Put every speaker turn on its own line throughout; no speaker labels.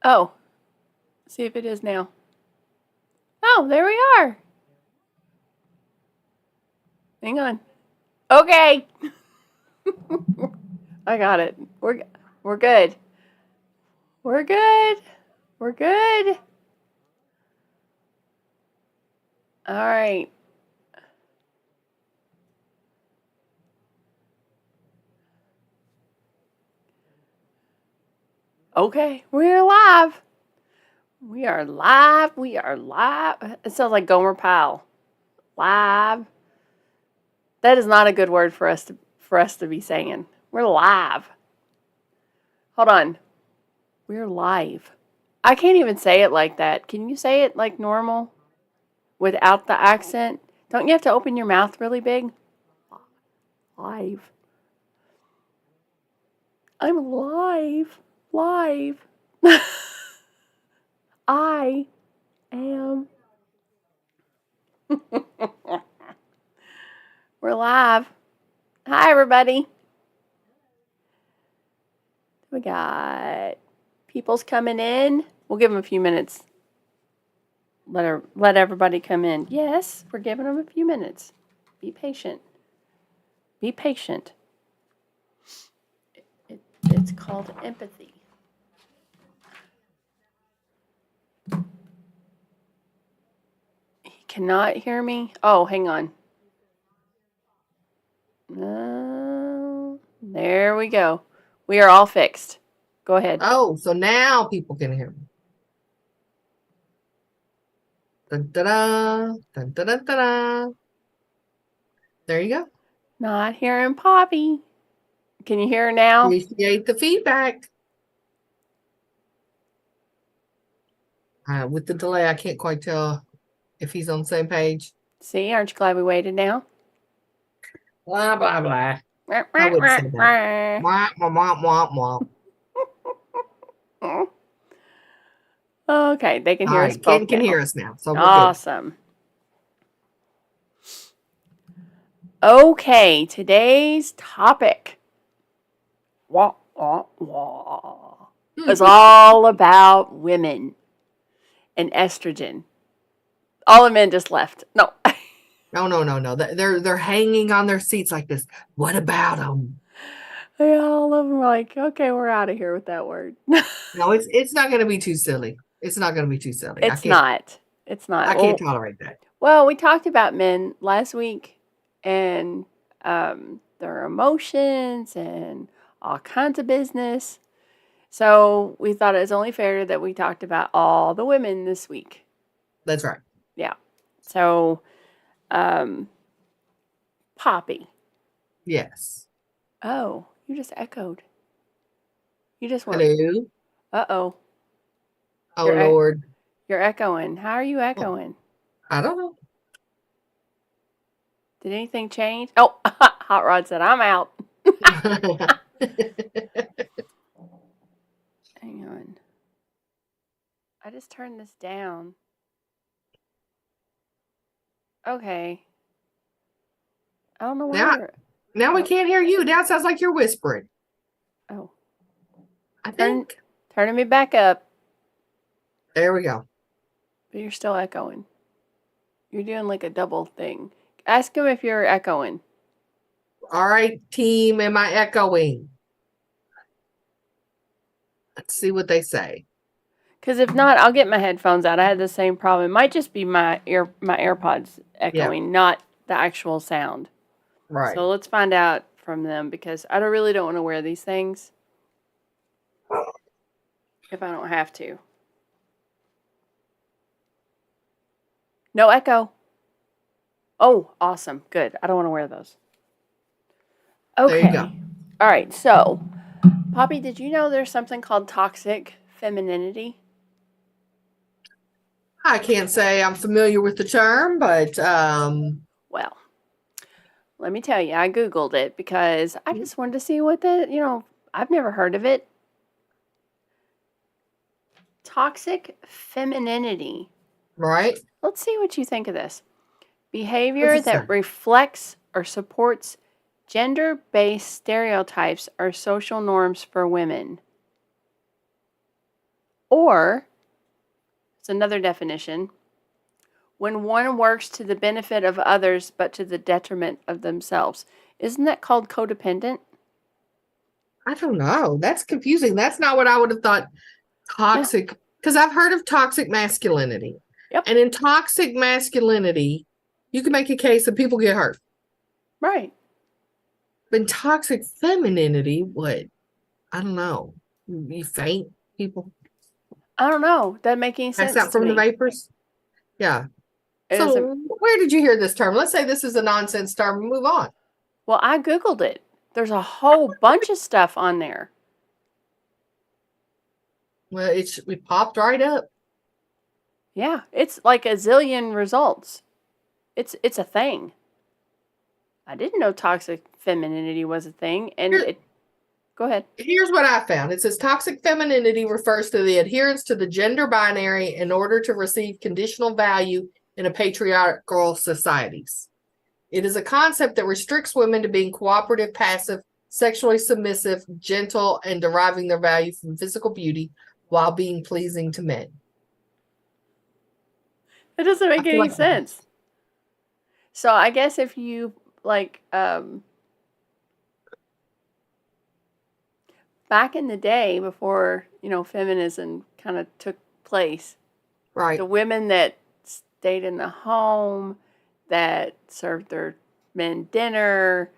Oh, see if it is now. Oh, there we are. Hang on. Okay. I got it. We're good. We're good. We're good. All right. Okay, we're live. We are live. We are live. It sounds like Gomer Pyle. Live. That is not a good word for us to be saying. We're live. Hold on. We're live. I can't even say it like that. Can you say it like normal without the accent? Don't you have to open your mouth really big? Live. I'm live. Live. I am. We're live. Hi, everybody. We got people's coming in. We'll give them a few minutes. Let everybody come in. Yes, we're giving them a few minutes. Be patient. Be patient. It's called empathy. He cannot hear me. Oh, hang on. There we go. We are all fixed. Go ahead.
Oh, so now people can hear me. Dun, da, da, dun, da, da, da, da. There you go.
Not hearing Poppy. Can you hear her now?
Appreciate the feedback. With the delay, I can't quite tell if he's on the same page.
See, aren't you glad we waited now?
Blah, blah, blah. I wouldn't say that. Wah, wah, wah, wah, wah.
Okay, they can
All
hear us
right,
both
can
now.
hear us now, so we're
awesome. Okay, today's topic wah, wah, wah, is all about women and estrogen. All the men just left. No.
No. They're hanging on their seats like this. What about them?
All of them are like, okay, we're out of here with that word.
No, it's not going to be too silly. It's not going to be too silly.
It's not. It's not.
I can't tolerate that.
Well, we talked about men last week and their emotions and all kinds of business. So we thought it was only fair that we talked about all the women this week.
That's right.
Yeah. So, Poppy.
Yes.
Oh, you just echoed. You just went.
Hello.
Uh-oh.
Oh, Lord.
You're echoing. How are you echoing?
I don't know.
Did anything change? Oh, Hot Rod said, I'm out. Hang on. I just turned this down. Okay. I don't know why.
Now we can't hear you. Now it sounds like you're whispering.
Oh.
I think.
Turning me back up.
There we go.
But you're still echoing. You're doing like a double thing. Ask him if you're echoing.
All right, team. Am I echoing? Let's see what they say.
Because if not, I'll get my headphones out. I had the same problem. It might just be my AirPods echoing, not the actual sound.
Right.
So let's find out from them because I really don't want to wear these things if I don't have to. No echo. Oh, awesome. Good. I don't want to wear those. Okay.
There you go.
All right. So, Poppy, did you know there's something called toxic femininity?
I can't say I'm familiar with the term, but
well, let me tell you, I Googled it because I just wanted to see what I've never heard of it. Toxic femininity.
Right.
Let's see what you think of this. Behavior that reflects or supports gender-based stereotypes or social norms for women. Or, it's another definition, when one works to the benefit of others but to the detriment of themselves. Isn't that called codependent?
I don't know. That's confusing. That's not what I would have thought toxic, because I've heard of toxic masculinity.
Yep.
And in toxic masculinity, you can make a case that people get hurt.
Right.
But in toxic femininity, what? I don't know. You faint people?
I don't know. Doesn't make any
Pass
sense
out
to
from the
me.
vapors? Yeah.
It
So
doesn't.
where did you hear this term? Let's say this is a nonsense term. Move on.
Well, I Googled it. There's a whole bunch of stuff on there.
Well, it popped right up.
Yeah, it's like a zillion results. It's a thing. I didn't know toxic femininity was a thing, and go ahead.
Here's what I found. It says toxic femininity refers to the adherence to the gender binary in order to receive conditional value in a patriarchal societies. It is a concept that restricts women to being cooperative, passive, sexually submissive, gentle, and deriving their value from physical beauty while being pleasing to men.
It doesn't make any sense. So I guess if you like back in the day before, feminism kind of took place,
right,
the women that stayed in the home, that served their men dinner,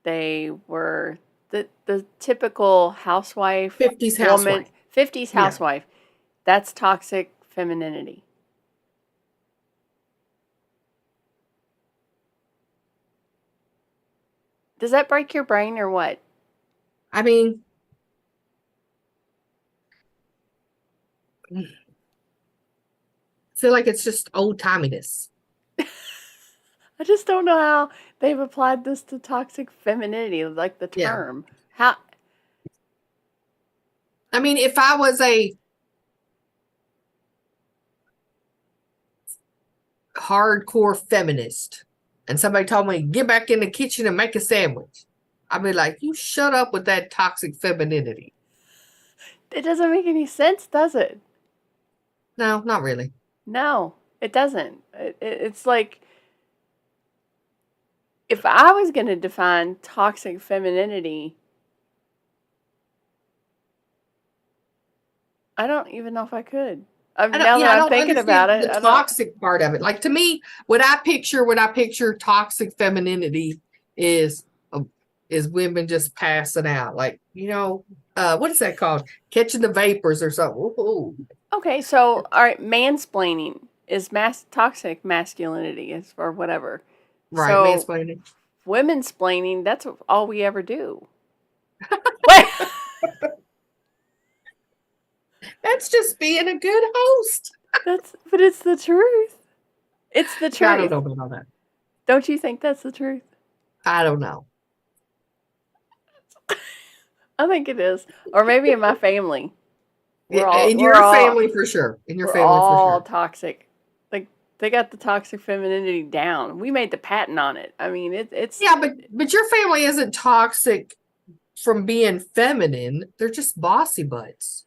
they were the typical housewife,
50s
woman,
housewife.
50s housewife. Yeah. That's toxic femininity. Does that break your brain or what?
I mean, I feel like it's just old timiness.
I just don't know how they've applied this to toxic femininity, like the term. Yeah. How?
I mean, if I was a hardcore feminist and somebody told me, get back in the kitchen and make a sandwich, I'd be like, you shut up with that toxic femininity.
It doesn't make any sense, does it?
No, not really.
No, it doesn't. It's like, if I was going to define toxic femininity, I don't even know if I could. Now that I'm thinking about it,
the toxic part of it. Like, to me, what I picture toxic femininity is women just passing out. Like, what is that called? Catching the vapors or something. Ooh.
Okay, so all right, mansplaining is toxic masculinity, or whatever.
Right, so, mansplaining.
Women-splaining, that's all we ever do.
That's just being a good host.
But it's the truth. It's the truth.
I don't know about that.
Don't you think that's the truth?
I don't know.
I think it is. Or maybe in my family.
In your family, for sure. In your family, for sure.
All toxic. Like, they got the toxic femininity down. We made the patent on it. I mean, it's...
Yeah, but your family isn't toxic from being feminine. They're just bossy butts.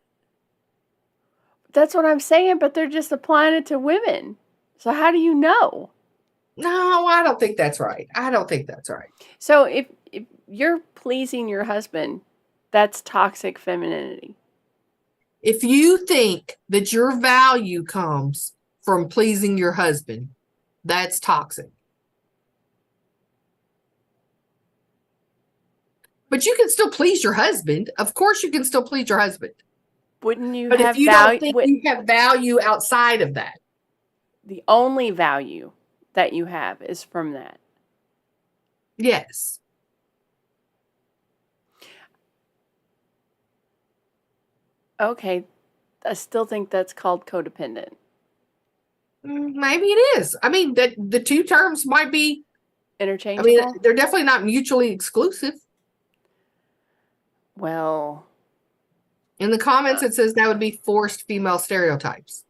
That's what I'm saying, but they're just applying it to women. So how do you know?
No, I don't think that's right.
So if you're pleasing your husband, that's toxic femininity.
If you think that your value comes from pleasing your husband, that's toxic. But you can still please your husband. Of course you can still please your husband.
Wouldn't you
but
have
if you
value?
Don't think you have value outside of that.
The only value that you have is from that.
Yes.
Okay. I still think that's called codependent.
Maybe it is. I mean, that the two terms might be
interchangeable.
I mean, they're definitely not mutually exclusive.
Well,
in the comments, it says that would be forced female stereotypes.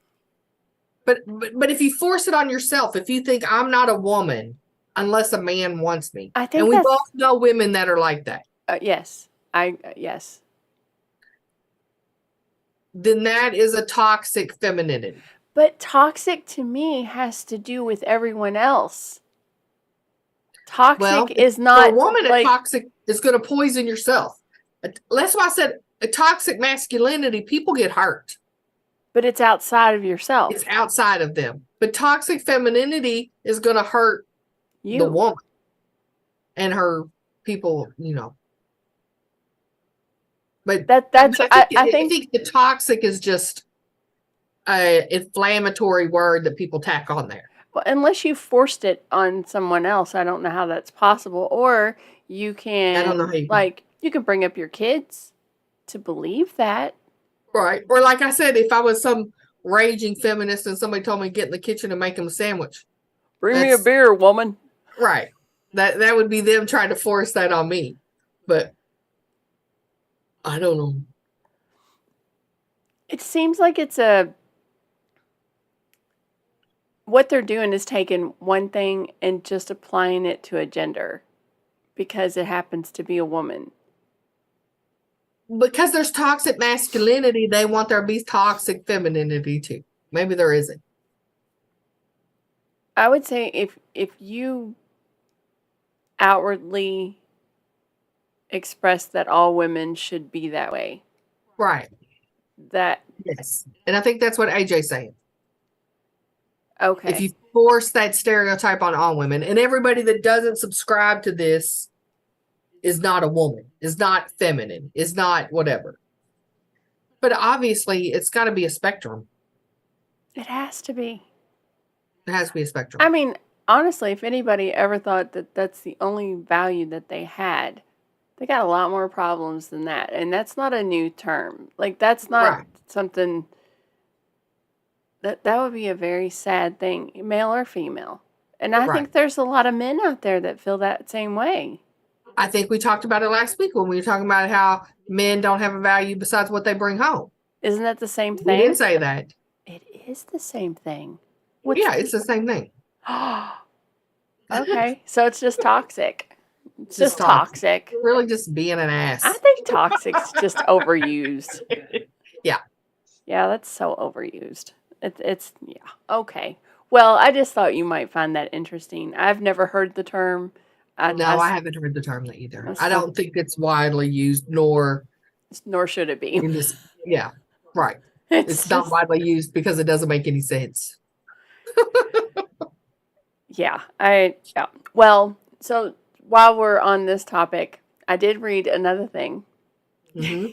But if you force it on yourself, if you think I'm not a woman unless a man wants me,
I think,
and we both know women that are like that.
Yes, yes.
then that is a toxic femininity.
But toxic to me has to do with everyone else. Toxic
Well,
is
for
not
a woman,
like,
a toxic is going to poison yourself. That's why I said a toxic masculinity, people get hurt.
but it's outside of yourself.
It's outside of them. But toxic femininity is going to hurt the woman and her people, But
That's I think
the toxic is just a inflammatory word that people tack on there.
well, unless you forced it on someone else, I don't know how that's possible. Or you can,
I don't know how you
like, you can bring up your kids to believe that.
Right. Or like I said, if I was some raging feminist and somebody told me to get in the kitchen and make them a sandwich.
Bring me a beer, woman.
Right. That would be them trying to force that on me. But I don't know.
It seems like what they're doing is taking one thing and just applying it to a gender because it happens to be a woman.
Because there's toxic masculinity, they want there to be toxic femininity too. Maybe there isn't.
I would say if you outwardly express that all women should be that way.
Right.
That
Yes. And I think that's what AJ's saying.
Okay.
If you force that stereotype on all women, and everybody that doesn't subscribe to this is not a woman, is not feminine, is not whatever. But obviously, it's got to be a spectrum.
It has to be.
It has to be a spectrum.
I mean, honestly, if anybody ever thought that that's the only value that they had, they got a lot more problems than that. And that's not a new term. Like, that's not something that would be a very sad thing, male or female. And I think there's a lot of men out there that feel that same way.
I think we talked about it last week when we were talking about how men don't have a value besides what they bring home.
Isn't that the same thing?
We didn't say that.
It is the same thing.
It's the same thing.
Okay, so it's just toxic. It's just toxic.
Really just being an ass.
I think toxic's just overused.
Yeah.
Yeah, that's so overused. It's yeah. Okay. Well, I just thought you might find that interesting. I've never heard the term.
I haven't heard the term either. I don't think it's widely used, nor
should it be.
Yeah, right. It's not widely used because it doesn't make any sense.
Yeah. Well, so while we're on this topic, I did read another thing.
Mm-hmm.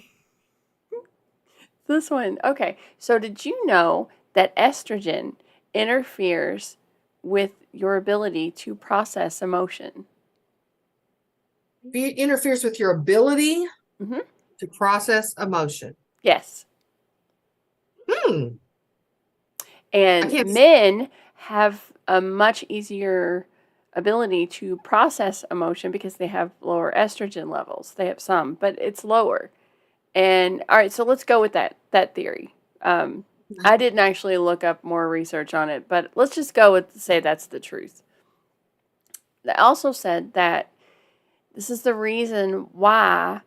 This one. Okay. So did you know that estrogen interferes with your ability to process emotion?
It interferes with your ability to process emotion.
Yes. And men have a much easier ability to process emotion because they have lower estrogen levels. They have some, but it's lower. And all right, so let's go with that theory. I didn't actually look up more research on it, but let's just go with say that's the truth. They also said that this is the reason why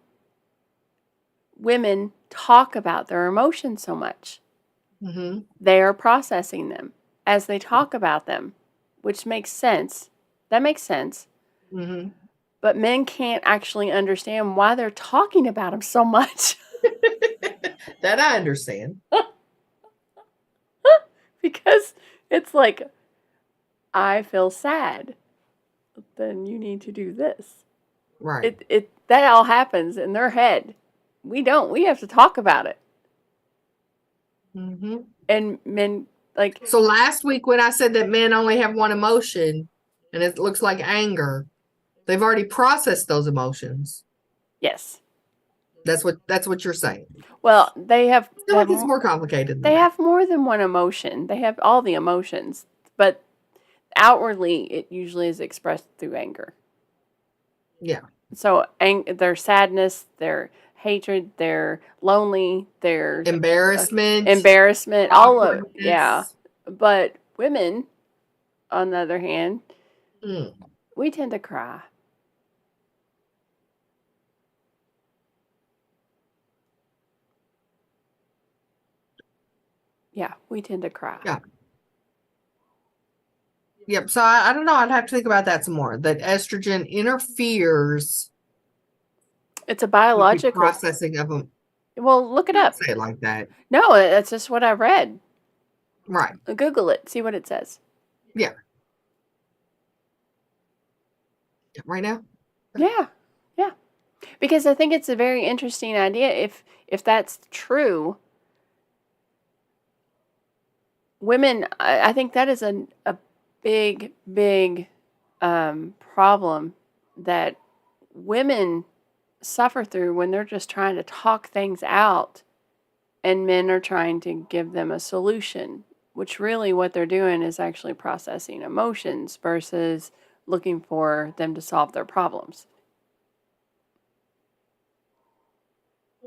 women talk about their emotions so much. Mm-hmm. They are processing them as they talk about them, which makes sense. That makes sense. Mm-hmm. But men can't actually understand why they're talking about them so much.
That I understand.
Because it's like, I feel sad. Then you need to do this.
Right.
That all happens in their head. We don't. We have to talk about it. Mm-hmm. And men, like...
So last week when I said that men only have one emotion, and it looks like anger, they've already processed those emotions.
Yes.
That's what you're saying.
Well, they have...
I feel like it's more complicated than
they have more than one emotion. They have all the emotions. But outwardly, it usually is expressed through anger.
Yeah.
So their sadness, their hatred, their lonely, their
embarrassment,
all of it. Yeah. But women, on the other hand, we tend to cry. Yeah, we tend to cry.
Yeah. Yep. So I don't know. I'd have to think about that some more. That estrogen interferes
It's a
with the
biological.
processing of them.
Well, look it up.
Say it like that.
No, that's just what I read.
Right.
Google it. See what it says.
Yeah. Right now.
Yeah. Yeah. Because I think it's a very interesting idea. If that's true, women, I think that is a big, big problem that women suffer through when they're just trying to talk things out and men are trying to give them a solution, which really what they're doing is actually processing emotions versus looking for them to solve their problems.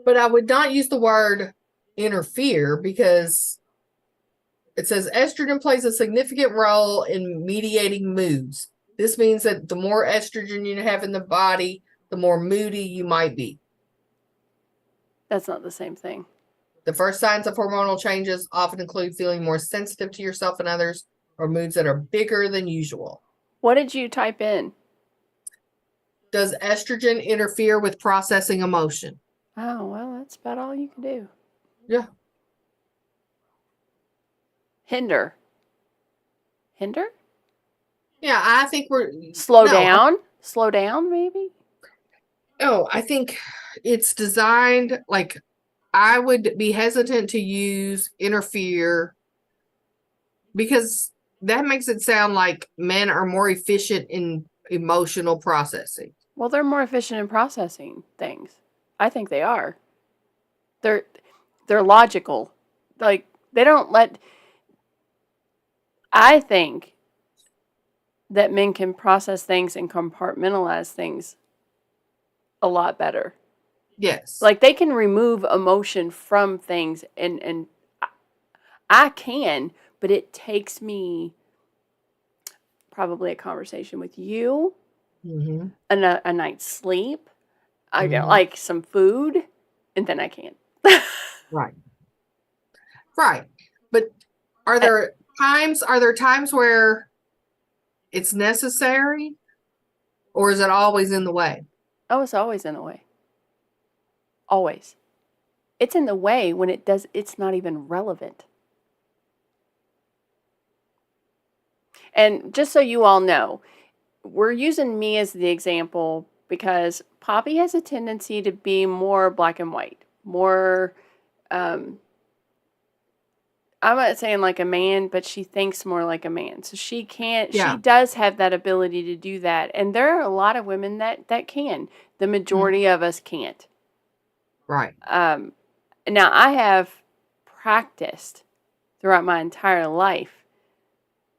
But I would not use the word interfere because it says estrogen plays a significant role in mediating moods. This means that the more estrogen you have in the body, the more moody you might be.
That's not the same thing.
The first signs of hormonal changes often include feeling more sensitive to yourself and others or moods that are bigger than usual.
What did you type in?
Does estrogen interfere with processing emotion?
Oh, well, that's about all you can do.
Yeah.
Hinder. Hinder?
Yeah, I think we're
Slow down? Slow down, maybe?
Oh, I think it's designed like I would be hesitant to use interfere because that makes it sound like men are more efficient in emotional processing.
Well, they're more efficient in processing things. I think they are. They're they're logical. Like they don't let I think that men can process things and compartmentalize things a lot better.
Yes.
Like they can remove emotion from things and I can, but it takes me probably a conversation with you,
Mm-hmm.
a night's sleep, I get
Mm-hmm.
like some food, and then I can't.
Right. Right. But are there times where it's necessary or is it always in the way?
Oh, it's always in the way. Always. It's in the way when it's not even relevant. And just so you all know, we're using me as the example because Poppy has a tendency to be more black and white, more, um, I'm not saying like a man, but she thinks more like a man. So she does have that ability to do that. And there are a lot of women that can. The majority of us can't.
Right.
Now, I have practiced throughout my entire life,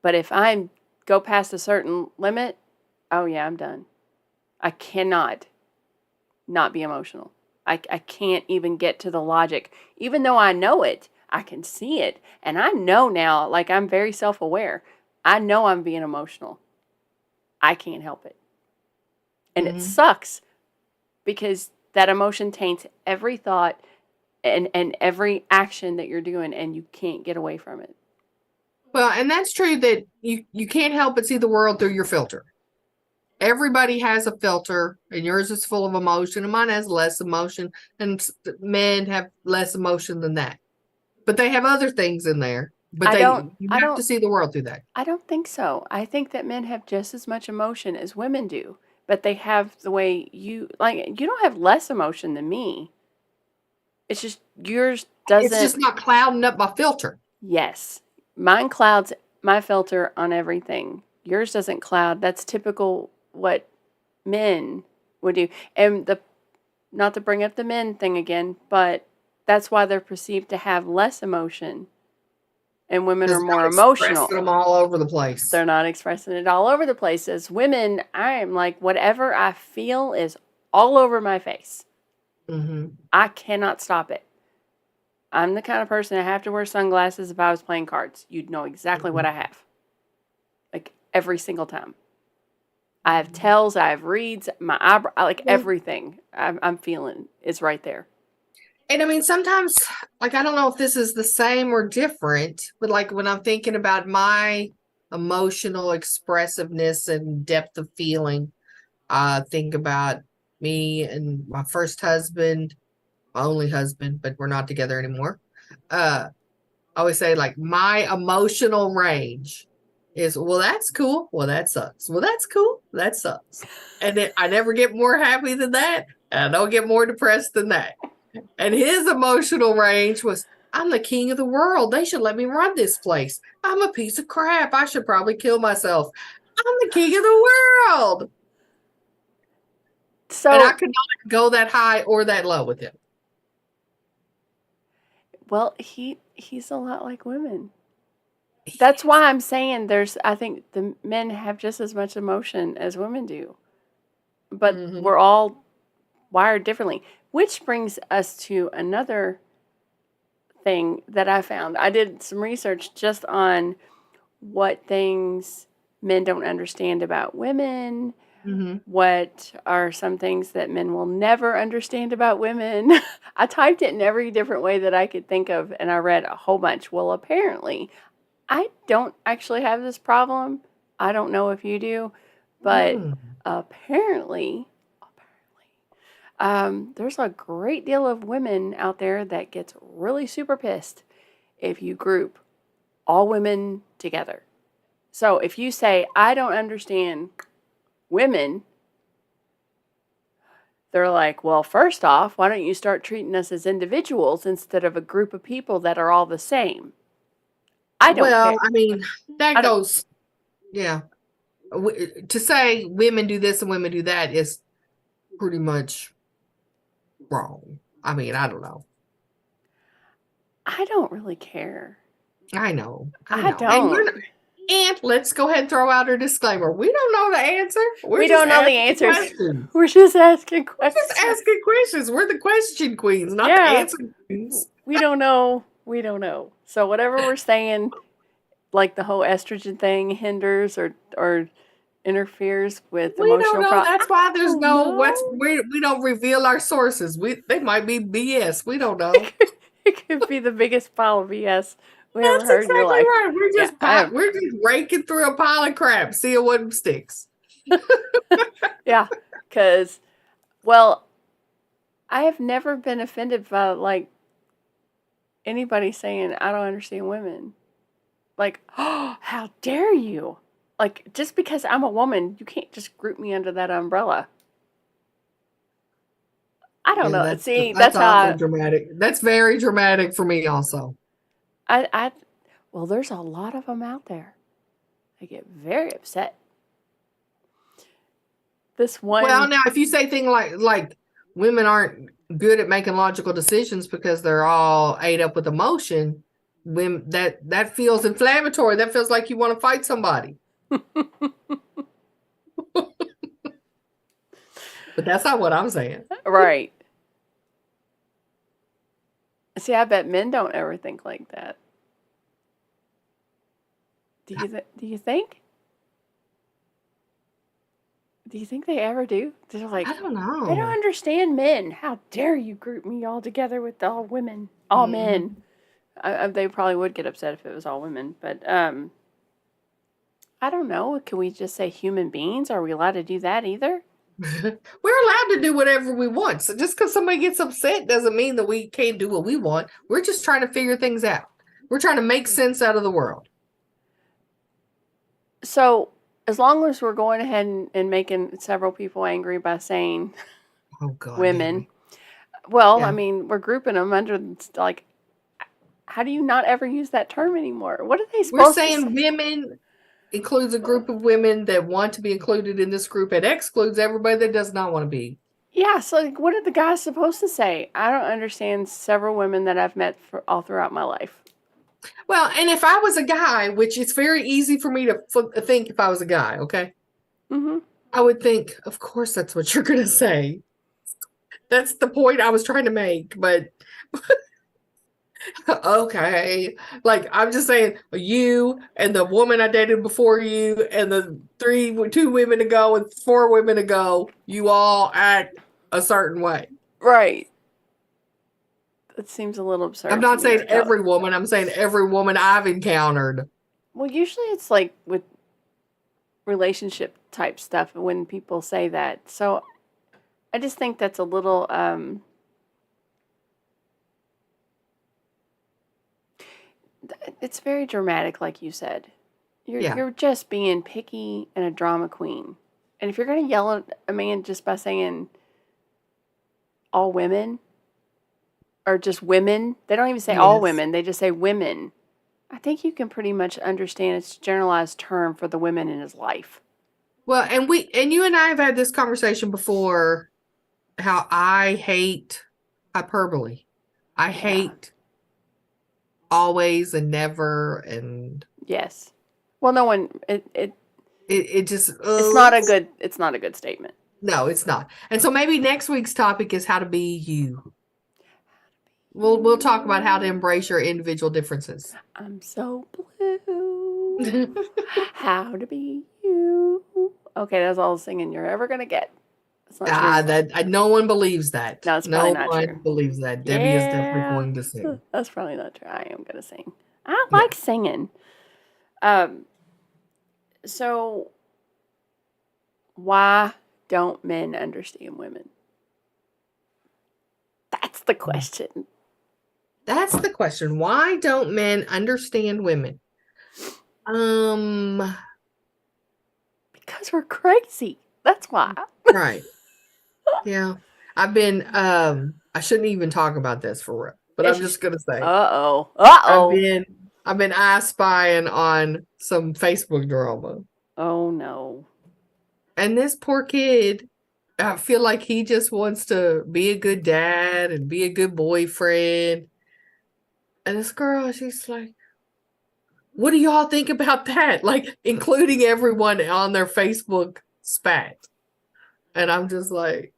but if I go past a certain limit, oh yeah, I'm done. I cannot not be emotional. I can't even get to the logic. Even though I know it, I can see it. And I know now, like I'm very self aware. I know I'm being emotional. I can't help it. And it sucks because that emotion taints every thought and every action that you're doing, and you can't get away from it.
Well, and that's true that you can't help but see the world through your filter. Everybody has a filter, and yours is full of emotion, and mine has less emotion, and men have less emotion than that. But they have other things in there. But you have to see the world through that.
I don't think so. I think that men have just as much emotion as women do, but they have the way you don't have less emotion than me. It's just yours doesn't.
It's just not clouding up my filter.
Yes. Mine clouds my filter on everything. Yours doesn't cloud. That's typical what men would do. And not to bring up the men thing again, but that's why they're perceived to have less emotion. And women are more emotional.
Them all over the place.
They're not expressing it all over the place. As women, I am like, whatever I feel is all over my face. I cannot stop it. I'm the kind of person that have to wear sunglasses if I was playing cards. You'd know exactly what I have. Like every single time. I have tells, I have reads, my eyebrow, like everything I'm feeling is right there.
And I mean, sometimes, like, I don't know if this is the same or different, but like when I'm thinking about my emotional expressiveness and depth of feeling, I think about me and my first husband, my only husband, but we're not together anymore. I always say, like, my emotional range is, well, that's cool. Well, that sucks. Well, that's cool. That sucks. And then I never get more happy than that. And I don't get more depressed than that. And his emotional range was, I'm the king of the world. They should let me run this place. I'm a piece of crap. I should probably kill myself. I'm the king of the world. And I
So,
could not go that high or that low with him.
well, he's a lot like women. That's why I'm saying I think the men have just as much emotion as women do. But
Mhm.
we're all wired differently, which brings us to another thing that I found. I did some research just on what things men don't understand about women.
Mhm.
What are some things that men will never understand about women? I typed it in every different way that I could think of, and I read a whole bunch. Well, apparently, I don't actually have this problem. I don't know if you do, but
Mm.
apparently, there's a great deal of women out there that gets really super pissed if you group all women together. So if you say, I don't understand women, they're like, well, first off, why don't you start treating us as individuals instead of a group of people that are all the same? I don't
Well,
care.
I mean, that
I don't.
goes, yeah. To say women do this and women do that is pretty much wrong. I mean, I don't know.
I don't really care.
I know. I
I
know. And
don't.
and let's go ahead and throw out our disclaimer. We don't know the answer. We're
We
just
don't know the
asking
answers.
questions.
We're just asking
We're just
questions.
asking questions. We're the question queens, not the
Yeah,
answer queens.
we don't know. We don't know. So whatever we're saying, like the whole estrogen thing hinders or interferes with
We don't
emotional
know.
I
That's why there's
don't
no what's
know.
we don't reveal our sources. They might be BS. We don't know.
It could be the biggest pile of BS we ever
That's
heard in your
exactly
life.
right.
Yeah, I have.
We're just raking through a pile of crap, seeing what sticks.
Yeah, because, well, I have never been offended by, like, anybody saying, I don't understand women. Like, oh, how dare you? Like, just because I'm a woman, you can't just group me under that umbrella. I don't
Yeah,
know. See,
that's
that's how
awful dramatic. That's very dramatic for me also.
I, well, there's a lot of them out there. I get very upset. This
Well,
one,
now if you say things like women aren't good at making logical decisions because they're all ate up with emotion, when that feels inflammatory. That feels like you want to fight somebody. But that's not what I'm saying.
right. See, I bet men don't ever think like that. Do you think? Do you think they ever do? They're
I
like,
don't
I don't
know.
understand men. How dare you group me all together with all women, all men?
Mhm.
They probably would get upset if it was all women, but I don't know. Can we just say human beings? Are we allowed to do that either?
We're allowed to do whatever we want. So just because somebody gets upset doesn't mean that we can't do what we want. We're just trying to figure things out. We're trying to make sense out of the world.
So, as long as we're going ahead and making several people angry by saying
Oh God, did
women,
we?
well, I
Yeah.
mean, we're grouping them under, like, how do you not ever use that term anymore? What are they
We're
supposed to say?
saying women includes a group of women that want to be included in this group. It excludes everybody that does not want to be.
Yeah, so like, what are the guys supposed to say? I don't understand several women that I've met for all throughout my life.
Well, and if I was a guy, which it's very easy for me to think if I was a guy, okay,
Mm-hmm.
I would think, of course, that's what you're going to say. That's the point I was trying to make. But okay, like I'm just saying, you and the woman I dated before you, and the two women ago and four women ago, you all act a certain way.
Right. That seems a little absurd.
I'm
to
not
me
saying
to tell.
every woman. I'm saying every woman I've encountered.
Well, usually it's like with relationship type stuff when people say that. So I just think that's a little it's very dramatic, like you said.
Yeah.
You're just being picky and a drama queen. And if you're gonna yell at a man just by saying all women or just women, they don't even say all
Yes.
women, they just say women. I think you can pretty much understand it's a generalized term for the women in his life.
Well, and you and I have had this conversation before, how I hate hyperbole. I
Yeah.
hate always and never, and
Yes. Well, no one.
it just
It's not a good statement.
no, it's not. And so maybe next week's topic is how to be you. We'll talk about how to embrace your individual differences.
I'm so blue. How to be you. Okay, that's all the singing you're ever gonna get. That's not true.
No one believes that.
No, it's probably
No
not
one
true.
believes that. Debbie is definitely
Yeah,
going to sing.
that's probably not true. I am gonna sing. I
Yeah.
like singing. Um. So why don't men understand women? That's the question.
That's the question. Why don't men understand women?
Because we're crazy. That's why.
Right. Yeah. I shouldn't even talk about this for real, but I'm just gonna say
Uh-oh. Uh-oh.
I've been eye spying on some Facebook drama.
Oh no.
And this poor kid, I feel like he just wants to be a good dad and be a good boyfriend. And this girl, she's like, what do y'all think about that? Like, including everyone on their Facebook spat. And I'm just like,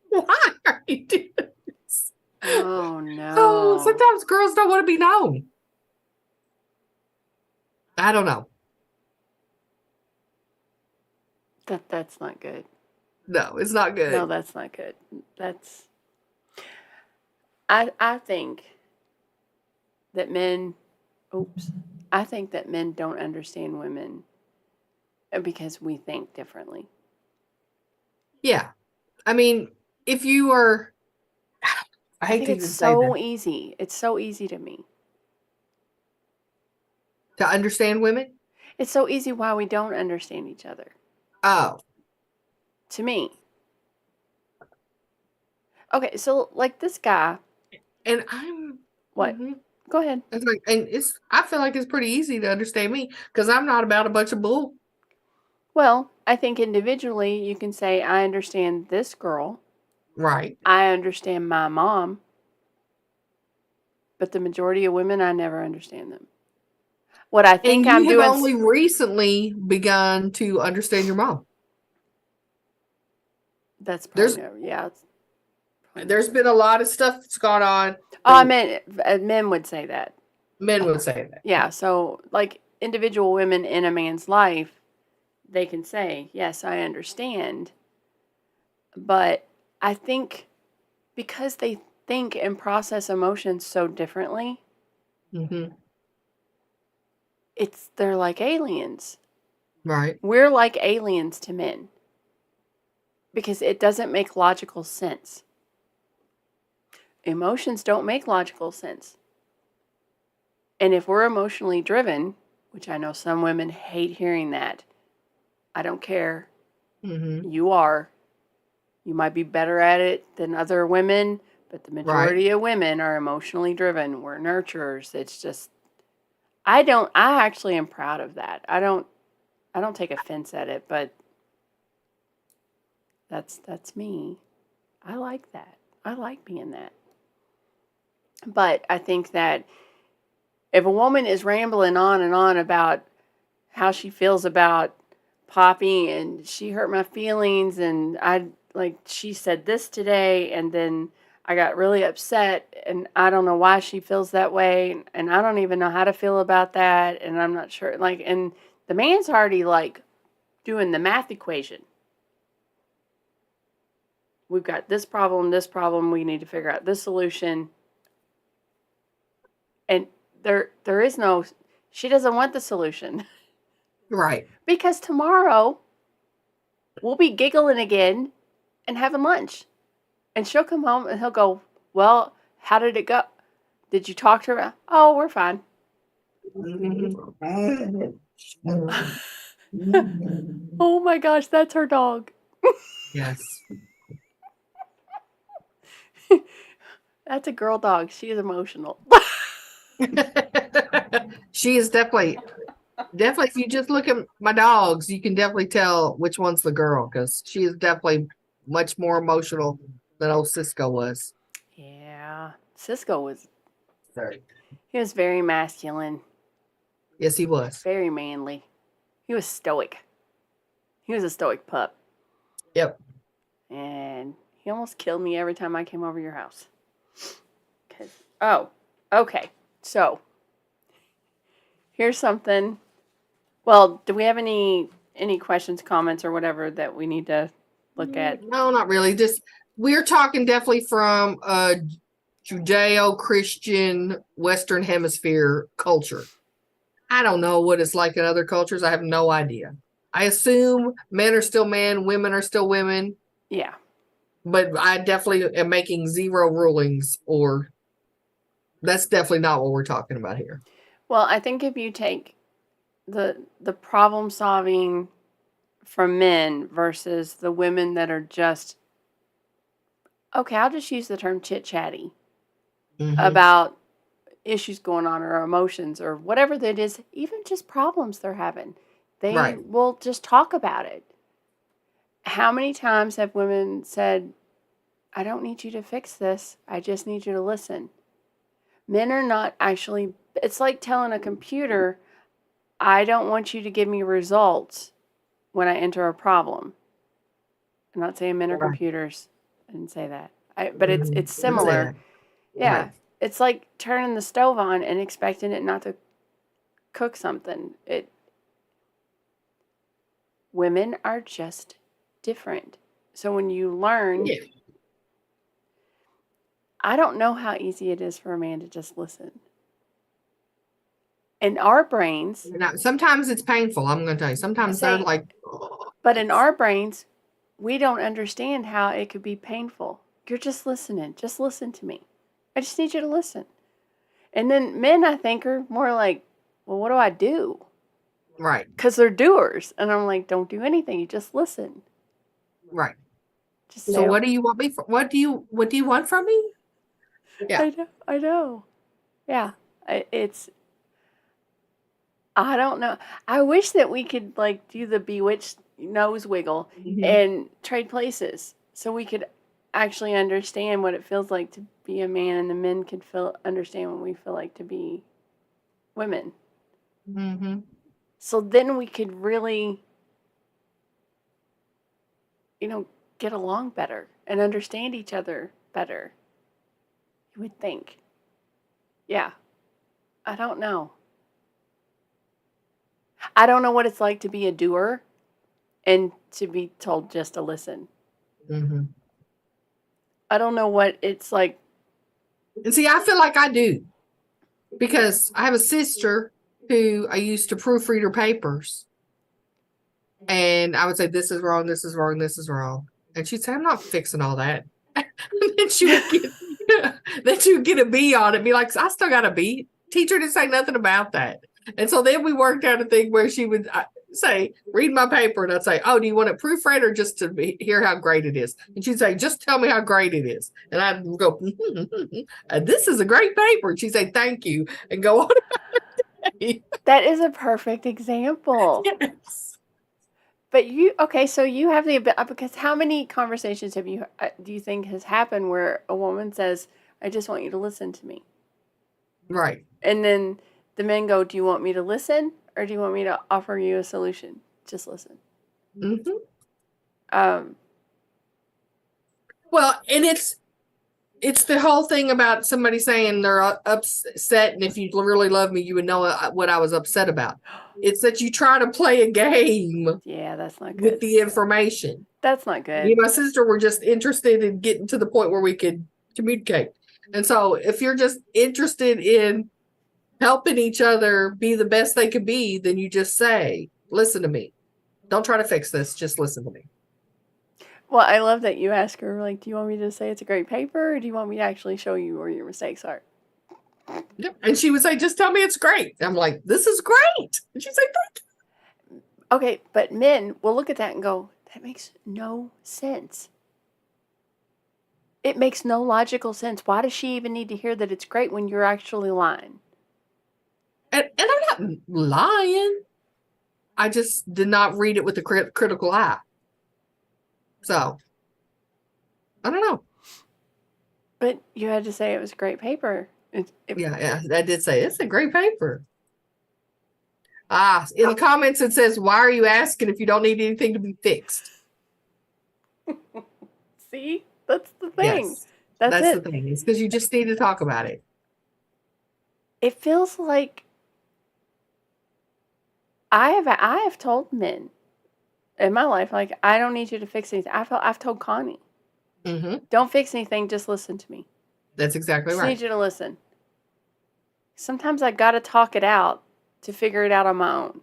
why are you doing this?
Oh
Oh,
no.
sometimes girls don't want to be known. I don't know.
That's not good.
No, it's not good.
No, that's not good. That's I think that men I think that men don't understand women because we think differently.
Yeah. I mean, if you are, I hate
think
to
it's
even say
so
that,
easy. It's so easy to me.
to understand women.
It's so easy why we don't understand each other.
Oh,
To me. Okay, so like this guy,
and
what? Go ahead.
it's like, and I feel like it's pretty easy to understand me because I'm not about a bunch of bull.
Well, I think individually you can say, I understand this girl.
Right.
I understand my mom. But the majority of women, I never understand them. What I think
And
I'm
you have
doing.
only recently begun to understand your mom.
That's probably
There's been a lot of stuff that's gone on.
Oh, I meant men would say that.
Men would say that.
Yeah, so like individual women in a man's life, they can say, yes, I understand. But I think because they think and process emotions so differently, they're like aliens.
Right.
We're like aliens to men because it doesn't make logical sense. Emotions don't make logical sense. And if we're emotionally driven, which I know some women hate hearing that, I don't care. You are. You might be better at it than other women, but the majority of women are emotionally driven. We're nurturers. It's just I actually am proud of that. I don't take offense at it, but that's me. I like that. I like being that. But I think that if a woman is rambling on and on about how she feels about Poppy and she hurt my feelings and she said this today and then I got really upset and I don't know why she feels that way and I don't even know how to feel about that and I'm not sure and the man's already doing the math equation. We've got this problem, we need to figure out this solution. And there is no, she doesn't want the solution.
Right.
Because tomorrow we'll be giggling again and having lunch. And she'll come home and he'll go, well, how did it go? Did you talk to her? Oh, we're fine. Oh my gosh, that's her dog.
Yes.
That's a girl dog. She is emotional.
She is definitely, if you just look at my dogs, you can definitely tell which one's the girl, because she is definitely much more emotional than old Cisco was.
Yeah. Cisco was,
Sorry.
he was very masculine,
Yes, he was.
very manly. He was stoic. He was a stoic pup.
Yep.
And he almost killed me every time I came over your house. Oh, okay. So, here's something. Well, do we have any questions, comments, or whatever that we need to look at?
No, not really. Just we're talking definitely from a Judeo-Christian Western Hemisphere culture. I don't know what it's like in other cultures. I have no idea. I assume men are still men, women are still women.
Yeah.
But I definitely am making zero rulings, or that's definitely not what we're talking about here.
Well, I think if you take the problem solving from men versus the women that are just, okay, I'll just use the term chit chatty about issues going on or emotions or whatever that is, even just problems they're having. They will just talk about it. How many times have women said, I don't need you to fix this, I just need you to listen? Men are not actually, it's like telling a computer, I don't want you to give me results when I enter a problem. I'm not saying men are computers. I didn't say that. But it's similar. Yeah. Right. It's like turning the stove on and expecting it not to cook something. Women are just different. So when you learn, I don't know how easy it is for a man to just listen. In our brains,
now, sometimes it's painful. I'm going to tell you. Sometimes they're like,
but in our brains, we don't understand how it could be painful. You're just listening. Just listen to me. I just need you to listen. And then men, I think, are more like, well, what do I do?
Right.
Because they're doers. And I'm like, don't do anything. You just listen.
Right.
Just
so what do you want me for? What do you want from me?
Yeah. I know. Yeah. I don't know. I wish that we could like do the bewitched nose wiggle and trade places so we could actually understand what it feels like to be a man and the men could understand what we feel like to be women. So then we could really, get along better and understand each other better. You would think. Yeah. I don't know. I don't know what it's like to be a doer and to be told just to listen. I don't know what it's like.
And see, I feel like I do. Because I have a sister who I used to proofread her papers. And I would say, this is wrong, this is wrong, this is wrong. And she'd say, I'm not fixing all that. And then she would get a B on it, be like, I still got a B. Teacher didn't say nothing about that. And so then we worked out a thing where she would say, read my paper. And I'd say, oh, do you want it proofread or just to hear how great it is? And she'd say, just tell me how great it is. And I'd go, this is a great paper. And she'd say, thank you. And go on.
That is a perfect example.
Yes.
But so you have the, because how many conversations do you think has happened where a woman says, I just want you to listen to me?
Right.
And then the men go, do you want me to listen or do you want me to offer you a solution? Just listen.
Well, and it's the whole thing about somebody saying they're upset, and if you really love me, you would know what I was upset about. It's that you try to play a game.
Yeah, that's not good.
With the information.
That's not good.
Me and my sister were just interested in getting to the point where we could communicate. And so if you're just interested in helping each other be the best they could be, then you just say, listen to me. Don't try to fix this. Just listen to me.
Well, I love that you ask her, like, do you want me to say it's a great paper, or do you want me to actually show you where your mistakes are?
Yep. And she would say, just tell me it's great. I'm like, this is great. And she'd say, thank you.
Okay, but men will look at that and go, that makes no sense. It makes no logical sense. Why does she even need to hear that it's great when you're actually lying?
And I'm not lying. I just did not read it with a critical eye. So, I don't know.
But you had to say it was a great paper.
Yeah, I did say it's a great paper. In the comments it says, why are you asking if you don't need anything to be fixed?
See? That's the thing.
Yes,
That's
the thing. It's because you just need to talk about it.
It feels like I have told men in my life, like, I don't need you to fix anything. I've told Connie, don't fix anything, just listen to me.
That's exactly right.
I need you to listen. Sometimes I got to talk it out to figure it out on my own.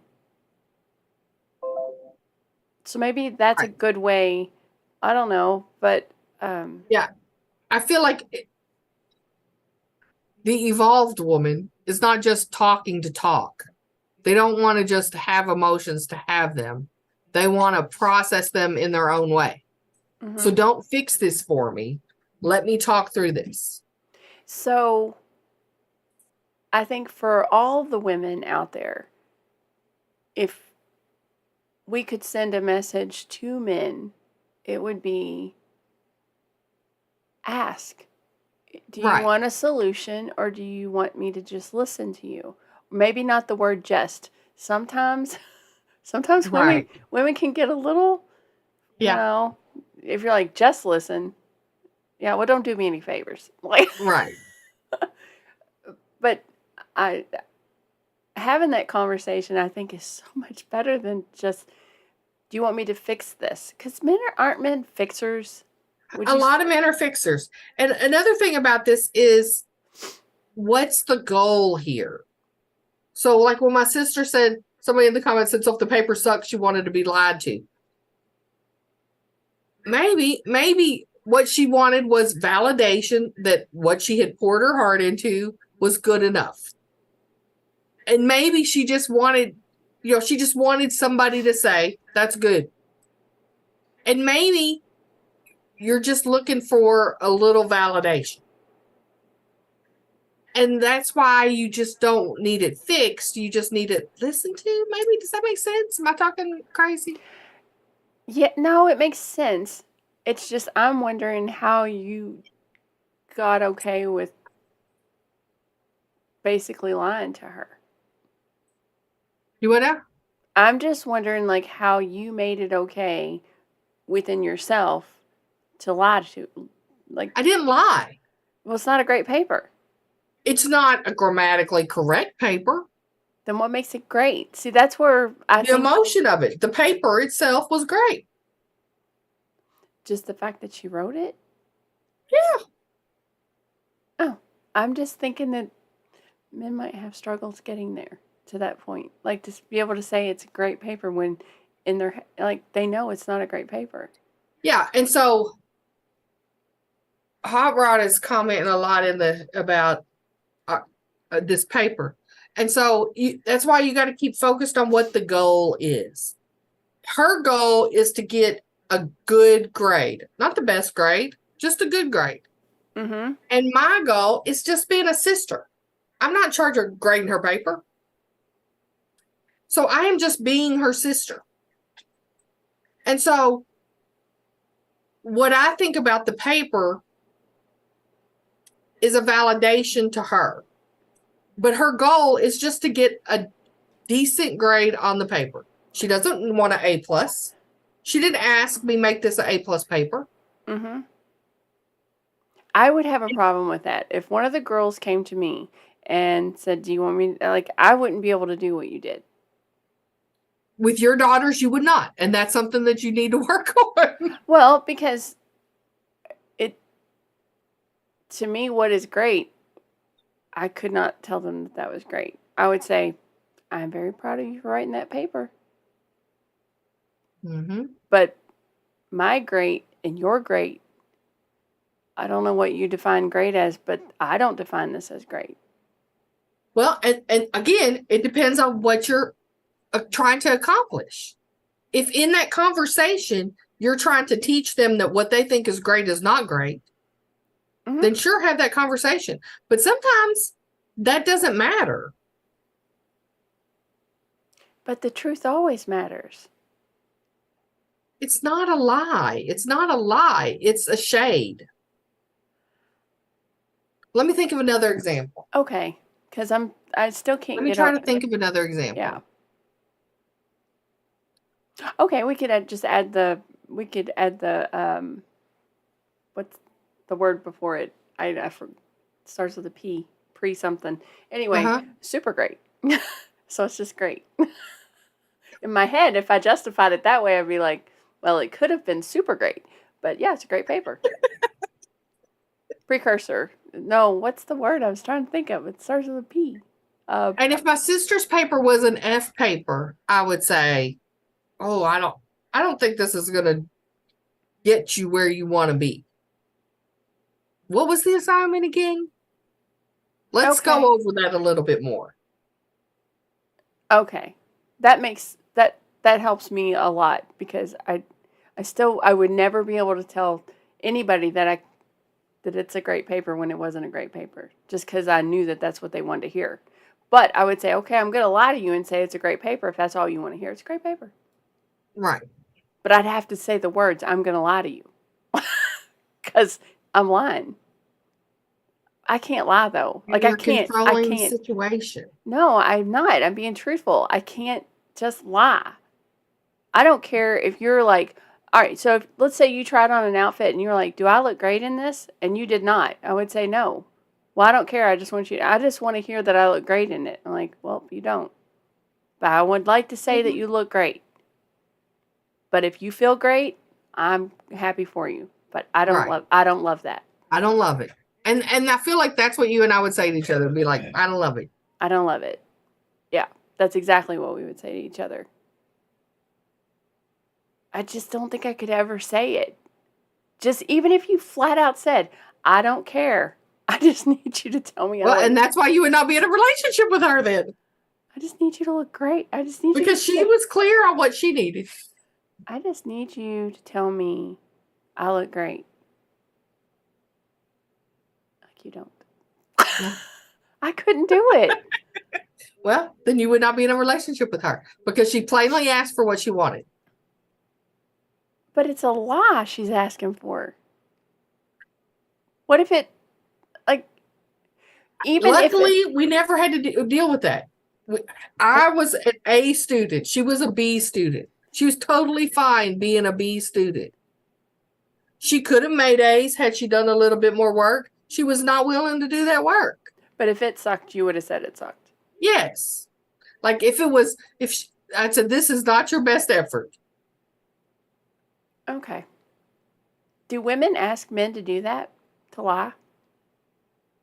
So maybe that's a good way. I don't know, but
yeah, I feel like the evolved woman is not just talking to talk. They don't want to just have emotions to have them. They want to process them in their own way. So don't fix this for me. Let me talk through this.
So I think for all the women out there, if we could send a message to men, it would be ask. Do you want a solution, or do you want me to just listen to you? Maybe not the word just. Sometimes women can get a little, you know, if you're like, just listen. Yeah, well, don't do me any favors. Like,
right.
But having that conversation, I think, is so much better than just, do you want me to fix this? Because aren't men fixers?
A lot of men are fixers. And another thing about this is, what's the goal here? So, like when my sister said, somebody in the comments said, so if the paper sucks, she wanted to be lied to. Maybe what she wanted was validation that what she had poured her heart into was good enough. And maybe she just wanted, she just wanted somebody to say, that's good. And maybe you're just looking for a little validation. And that's why you just don't need it fixed. You just need it listened to. Maybe. Does that make sense? Am I talking crazy?
Yeah, no, it makes sense. It's just, I'm wondering how you got okay with basically lying to her.
You what now?
I'm just wondering, like, how you made it okay within yourself to lie to. Like,
I didn't lie.
Well, it's not a great paper.
It's not a grammatically correct paper.
Then what makes it great? See, that's where I think...
The emotion of it. The paper itself was great.
Just the fact that she wrote it?
Yeah.
Oh, I'm just thinking that men might have struggles getting there to that point. Like, to be able to say it's a great paper when in their, like, they know it's not a great paper.
Yeah, and so Hot Rod is commenting a lot about this paper. And so that's why you got to keep focused on what the goal is. Her goal is to get a good grade, not the best grade, just a good grade. And my goal is just being a sister. I'm not in charge of grading her paper. So I am just being her sister. And so what I think about the paper is a validation to her. But her goal is just to get a decent grade on the paper. She doesn't want an A+. She didn't ask me make this an A+ paper.
I would have a problem with that. If one of the girls came to me and said, do you want me, like, I wouldn't be able to do what you did.
With your daughters, you would not. And that's something that you need to work on.
Well, because to me, what is great I could not tell them that that was great. I would say, I'm very proud of you for writing that paper.
Mm-hmm.
But my great and your great, I don't know what you define great as, but I don't define this as great.
Well, and again, it depends on what you're trying to accomplish. If in that conversation you're trying to teach them that what they think is great is not great, then sure, have that conversation. But sometimes that doesn't matter.
But the truth always matters.
It's not a lie. It's not a lie. It's a shade. Let me think of another example.
Okay, because I still can't
Let me
get
try
over.
to think of another example.
Yeah. Okay, we could just add the. We could add the. What's the word before it? I starts with a P. Pre something. Anyway, super great. So it's just great. In my head, if I justified it that way, I'd be like, well, it could have been super great. But yeah, it's a great paper. Precursor. No, what's the word I was trying to think of? It starts with a P.
And if my sister's paper was an F paper, I would say, oh, I don't think this is going to get you where you want to be. What was the assignment again? Let's go over that a little bit more.
Okay. That makes that helps me a lot because I would never be able to tell anybody that it's a great paper when it wasn't a great paper just because I knew that that's what they wanted to hear. But I would say, okay, I'm going to lie to you and say it's a great paper if that's all you want to hear. It's a great paper.
Right.
But I'd have to say the words, I'm going to lie to you because I'm lying. I can't lie though. Like
I can't. Controlling the situation.
No, I'm not. I'm being truthful. I can't just lie. I don't care if you're like, all right, so let's say you tried on an outfit and you're like, do I look great in this? And you did not. I would say no. Well, I don't care. I just want to hear that I look great in it. I'm like, well, you don't. But I would like to say that you look great. But if you feel great, I'm happy for you. But I don't love that.
I don't love it. And I feel like that's what you and I would say to each other. Be like, I don't love it.
I don't love it. Yeah, that's exactly what we would say to each other. I just don't think I could ever say it. Just even if you flat out said, I don't care. I just need you to tell me.
Well, and that's why you would not be in a relationship with her then.
I just need you to look great. I just need you
because she was clear on what she needed.
I just need you to tell me I look great. Like you don't. Yeah. I couldn't do it.
Well, then you would not be in a relationship with her because she plainly asked for what she wanted.
But it's a lie she's asking for. What if it, like, even
luckily, we never had to deal with that. I was an A student. She was a B student. She was totally fine being a B student. She could have made A's had she done a little bit more work. She was not willing to do that work.
But if it sucked, you would have said it sucked.
Yes. Like if I said, this is not your best effort.
Okay. Do women ask men to do that? To lie?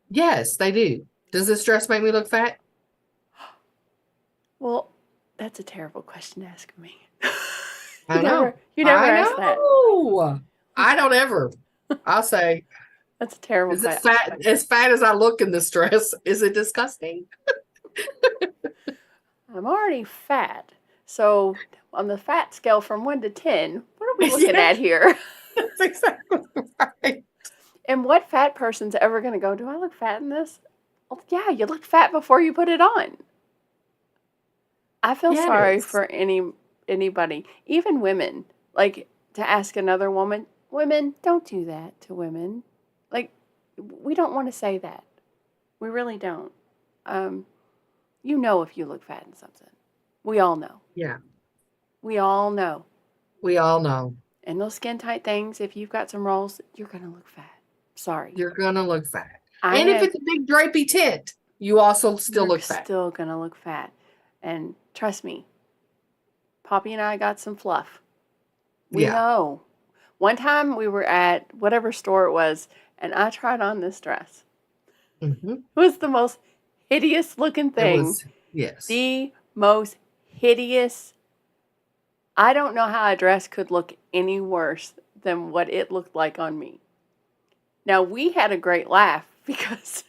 Yes, they do. Does this dress make me look fat?
Well, that's a terrible question to ask me.
I know.
You never ask that.
I don't ever. I'll say,
that's a terrible
question. Is it fat? As fat as I look in this dress, is it disgusting?
I'm already fat. So on the fat scale from 1 to 10, what are we looking at here?
That's exactly right.
And what fat person's ever going to go, do I look fat in this? Well, yeah, you looked fat before you put it on. I feel sorry for anybody, even women, like to ask another woman, women, don't do that to women. Like, we don't want to say that. We really don't. You know if you look fat in something. We all know.
Yeah.
We all know.
We all know.
And those skin tight things, if you've got some rolls, you're going to look fat. Sorry.
You're going to look fat. And if it's a big drapey tent, you also still look fat.
Still going to look fat. And trust me, Poppy and I got some fluff. We know. One time we were at whatever store it was, and I tried on this dress.
Mm-hmm.
It was the most hideous looking
It
thing.
was, yes.
The most hideous. I don't know how a dress could look any worse than what it looked like on me. Now, we had a great laugh because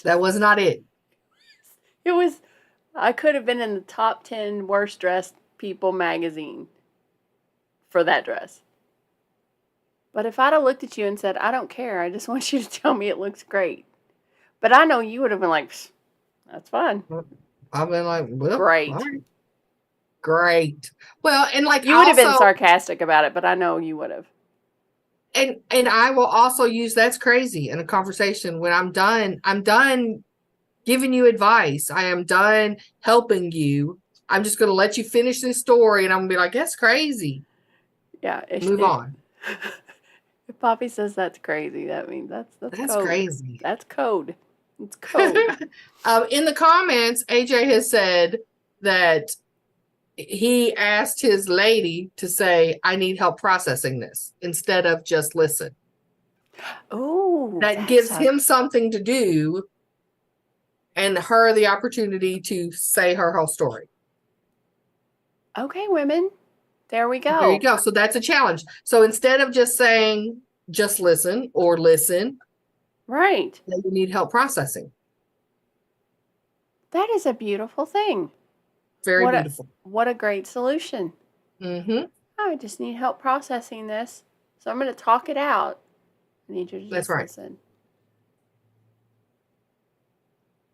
That was not it.
it was, I could have been in the top 10 worst dressed people magazine for that dress. But if I'd have looked at you and said, I don't care, I just want you to tell me it looks great. But I know you would have been like, that's fine.
I've been like, well,
Great.
all right. Great. Well, and like
You would have been
also,
sarcastic about it, but I know you would have.
and I will also use that's crazy in a conversation when I'm done giving you advice. I am done helping you. I'm just going to let you finish this story and I'm going to be like, that's crazy.
Yeah.
Move on.
If Poppy says that's crazy, that means that's code.
Crazy.
That's code. It's code.
In the comments, AJ has said that he asked his lady to say, I need help processing this instead of just listen.
Oh,
That gives him something to do and her the opportunity to say her whole story.
Okay, women. There we go.
There you go. So that's a challenge. So instead of just saying, just listen or listen,
right,
then you need help processing.
That is a beautiful thing.
Very beautiful.
What a great solution.
Mm-hmm.
I just need help processing this. So I'm going to talk it out. I need you to just listen.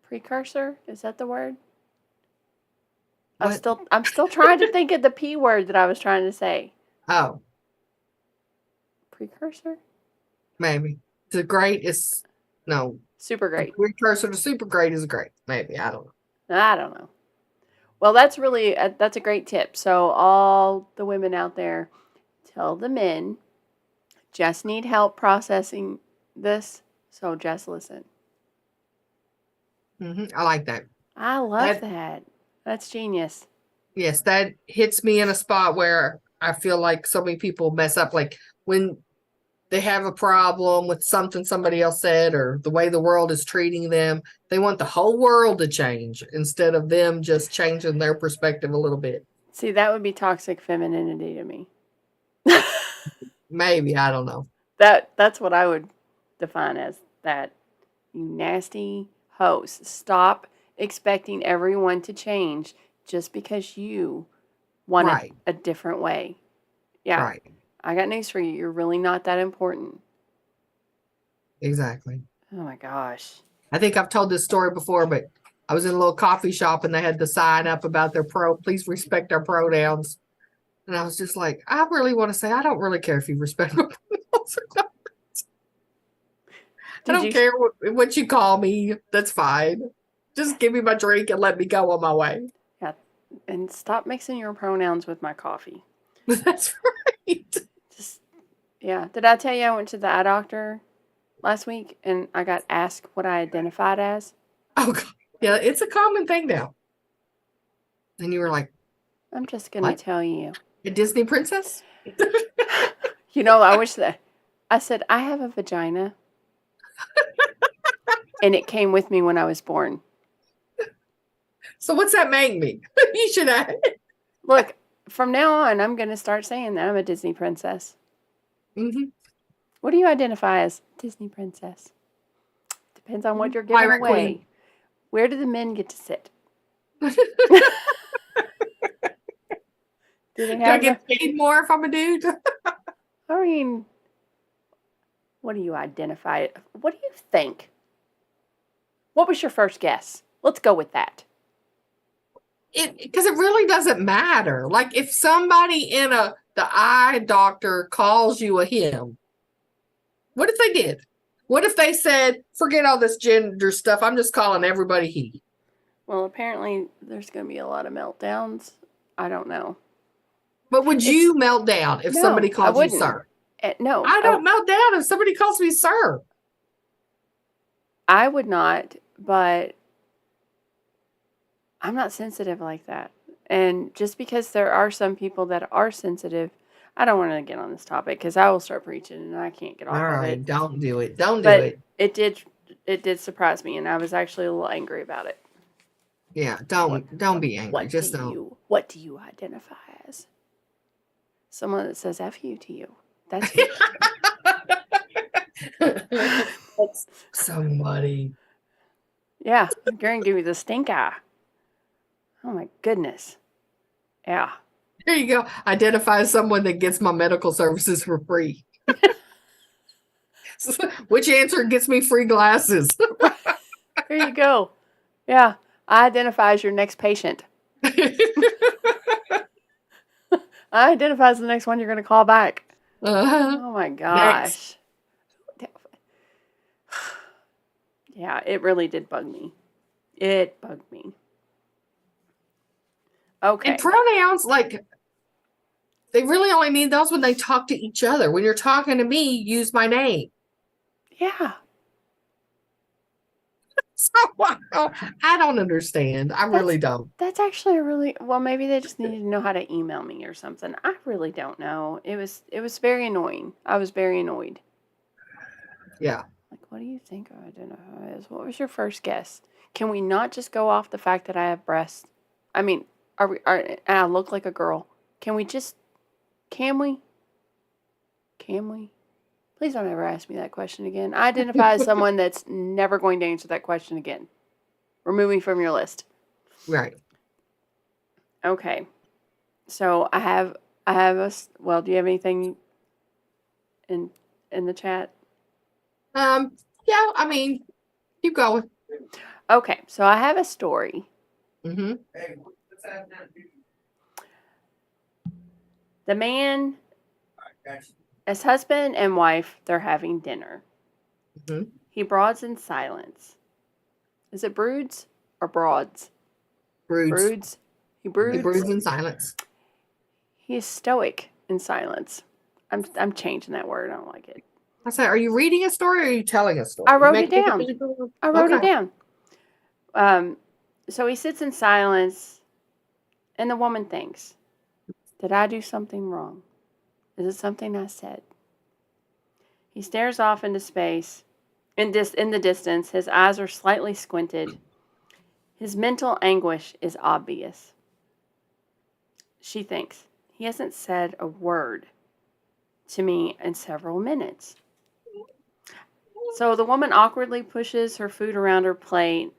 Precursor? Is that the word?
What?
I'm still trying to think of the P word that I was trying to say.
Oh.
Precursor?
Maybe. The great is no.
Super great.
Precursor to super great is great. Maybe. I don't know.
I don't know. Well, that's really that's a great tip. So all the women out there, tell the men, just need help processing this, so just listen.
Mm-hmm. I like that.
I love that. That's genius.
Yes, that hits me in a spot where I feel like so many people mess up. Like when they have a problem with something somebody else said or the way the world is treating them, they want the whole world to change instead of them just changing their perspective a little bit.
See, that would be toxic femininity to me.
Maybe, I don't know.
That's what I would define as that. You nasty host. Stop expecting everyone to change just because you want it a different way. Yeah. Right. I got news for you. You're really not that important.
Exactly.
Oh my gosh.
I think I've told this story before, but I was in a little coffee shop and they had the sign up about their please respect our pronouns. And I was just like, I really want to say, I don't really care if you respect my pronouns or not. I don't care what you call me. That's fine. Just give me my drink and let me go on my way.
Yeah. And stop mixing your pronouns with my coffee.
That's right.
Yeah. Did I tell you I went to the eye doctor last week and I got asked what I identified as?
Oh, God. Yeah, it's a common thing now. And you were like,
I'm just going to tell you.
A Disney princess?
I wish that. I said, I have a vagina. And it came with me when I was born.
So what's that make me? You should add.
Look, from now on, I'm going to start saying that I'm a Disney princess.
Mm-hmm.
What do you identify as? Disney princess. Depends on what you're giving away. Queen. Where do the men get to sit?
Do I get paid more if I'm a dude?
I mean, what do you identify? What do you think? What was your first guess? Let's go with that.
Because it really doesn't matter. Like if somebody in the eye doctor calls you a him, what if they did? What if they said, forget all this gender stuff, I'm just calling everybody he?
Well, apparently there's going to be a lot of meltdowns. I don't know.
But would you melt down if somebody called you sir?
No.
I don't melt down if somebody calls me sir.
I would not, but I'm not sensitive like that. And just because there are some people that are sensitive, I don't want to get on this topic because I will start preaching and I can't get off of it.
All right, don't do it. Don't do it.
It did it did surprise me, and I was actually a little angry about it.
Yeah, don't be angry. Just don't.
What do you identify as? Someone that says F you to you. That's me.
That's somebody.
Yeah, Garen gave me the stink eye. Oh my goodness. Yeah.
There you go. Identify as someone that gets my medical services for free. Which answer gets me free glasses?
There you go. Yeah. I identify as your next patient. I identify as the next one you're going to call back. Oh my gosh. Next. Yeah, it really did bug me. It bugged me. Okay.
And pronouns, like, they really only need those when they talk to each other. When you're talking to me, use my name.
Yeah.
So I don't understand. I really don't.
That's actually a really well. Maybe they just needed to know how to email me or something. I really don't know. It was very annoying. I was very annoyed.
Yeah.
Like, what do you think I identify as? What was your first guess? Can we not just go off the fact that I have breasts? I mean, and I look like a girl. Can we? Can we? Please don't ever ask me that question again. I identify as someone that's never going to answer that question again. Remove me from your list.
Right.
Okay. So I have well, do you have anything in the chat?
Yeah, I mean, keep going.
Okay, so I have a story.
Mm-hmm.
The man, as husband and wife, they're having dinner.
Mm-hmm.
He broads in silence. Is it broods or broads?
Broods.
He broods.
He broods in silence.
He is stoic in silence. I'm changing that word. I don't like it.
I said, are you reading a story or are you telling a story?
I wrote it down. So he sits in silence, and the woman thinks, did I do something wrong? Is it something I said? He stares off into space. In the distance, his eyes are slightly squinted. His mental anguish is obvious. She thinks, he hasn't said a word to me in several minutes. So the woman awkwardly pushes her food around her plate,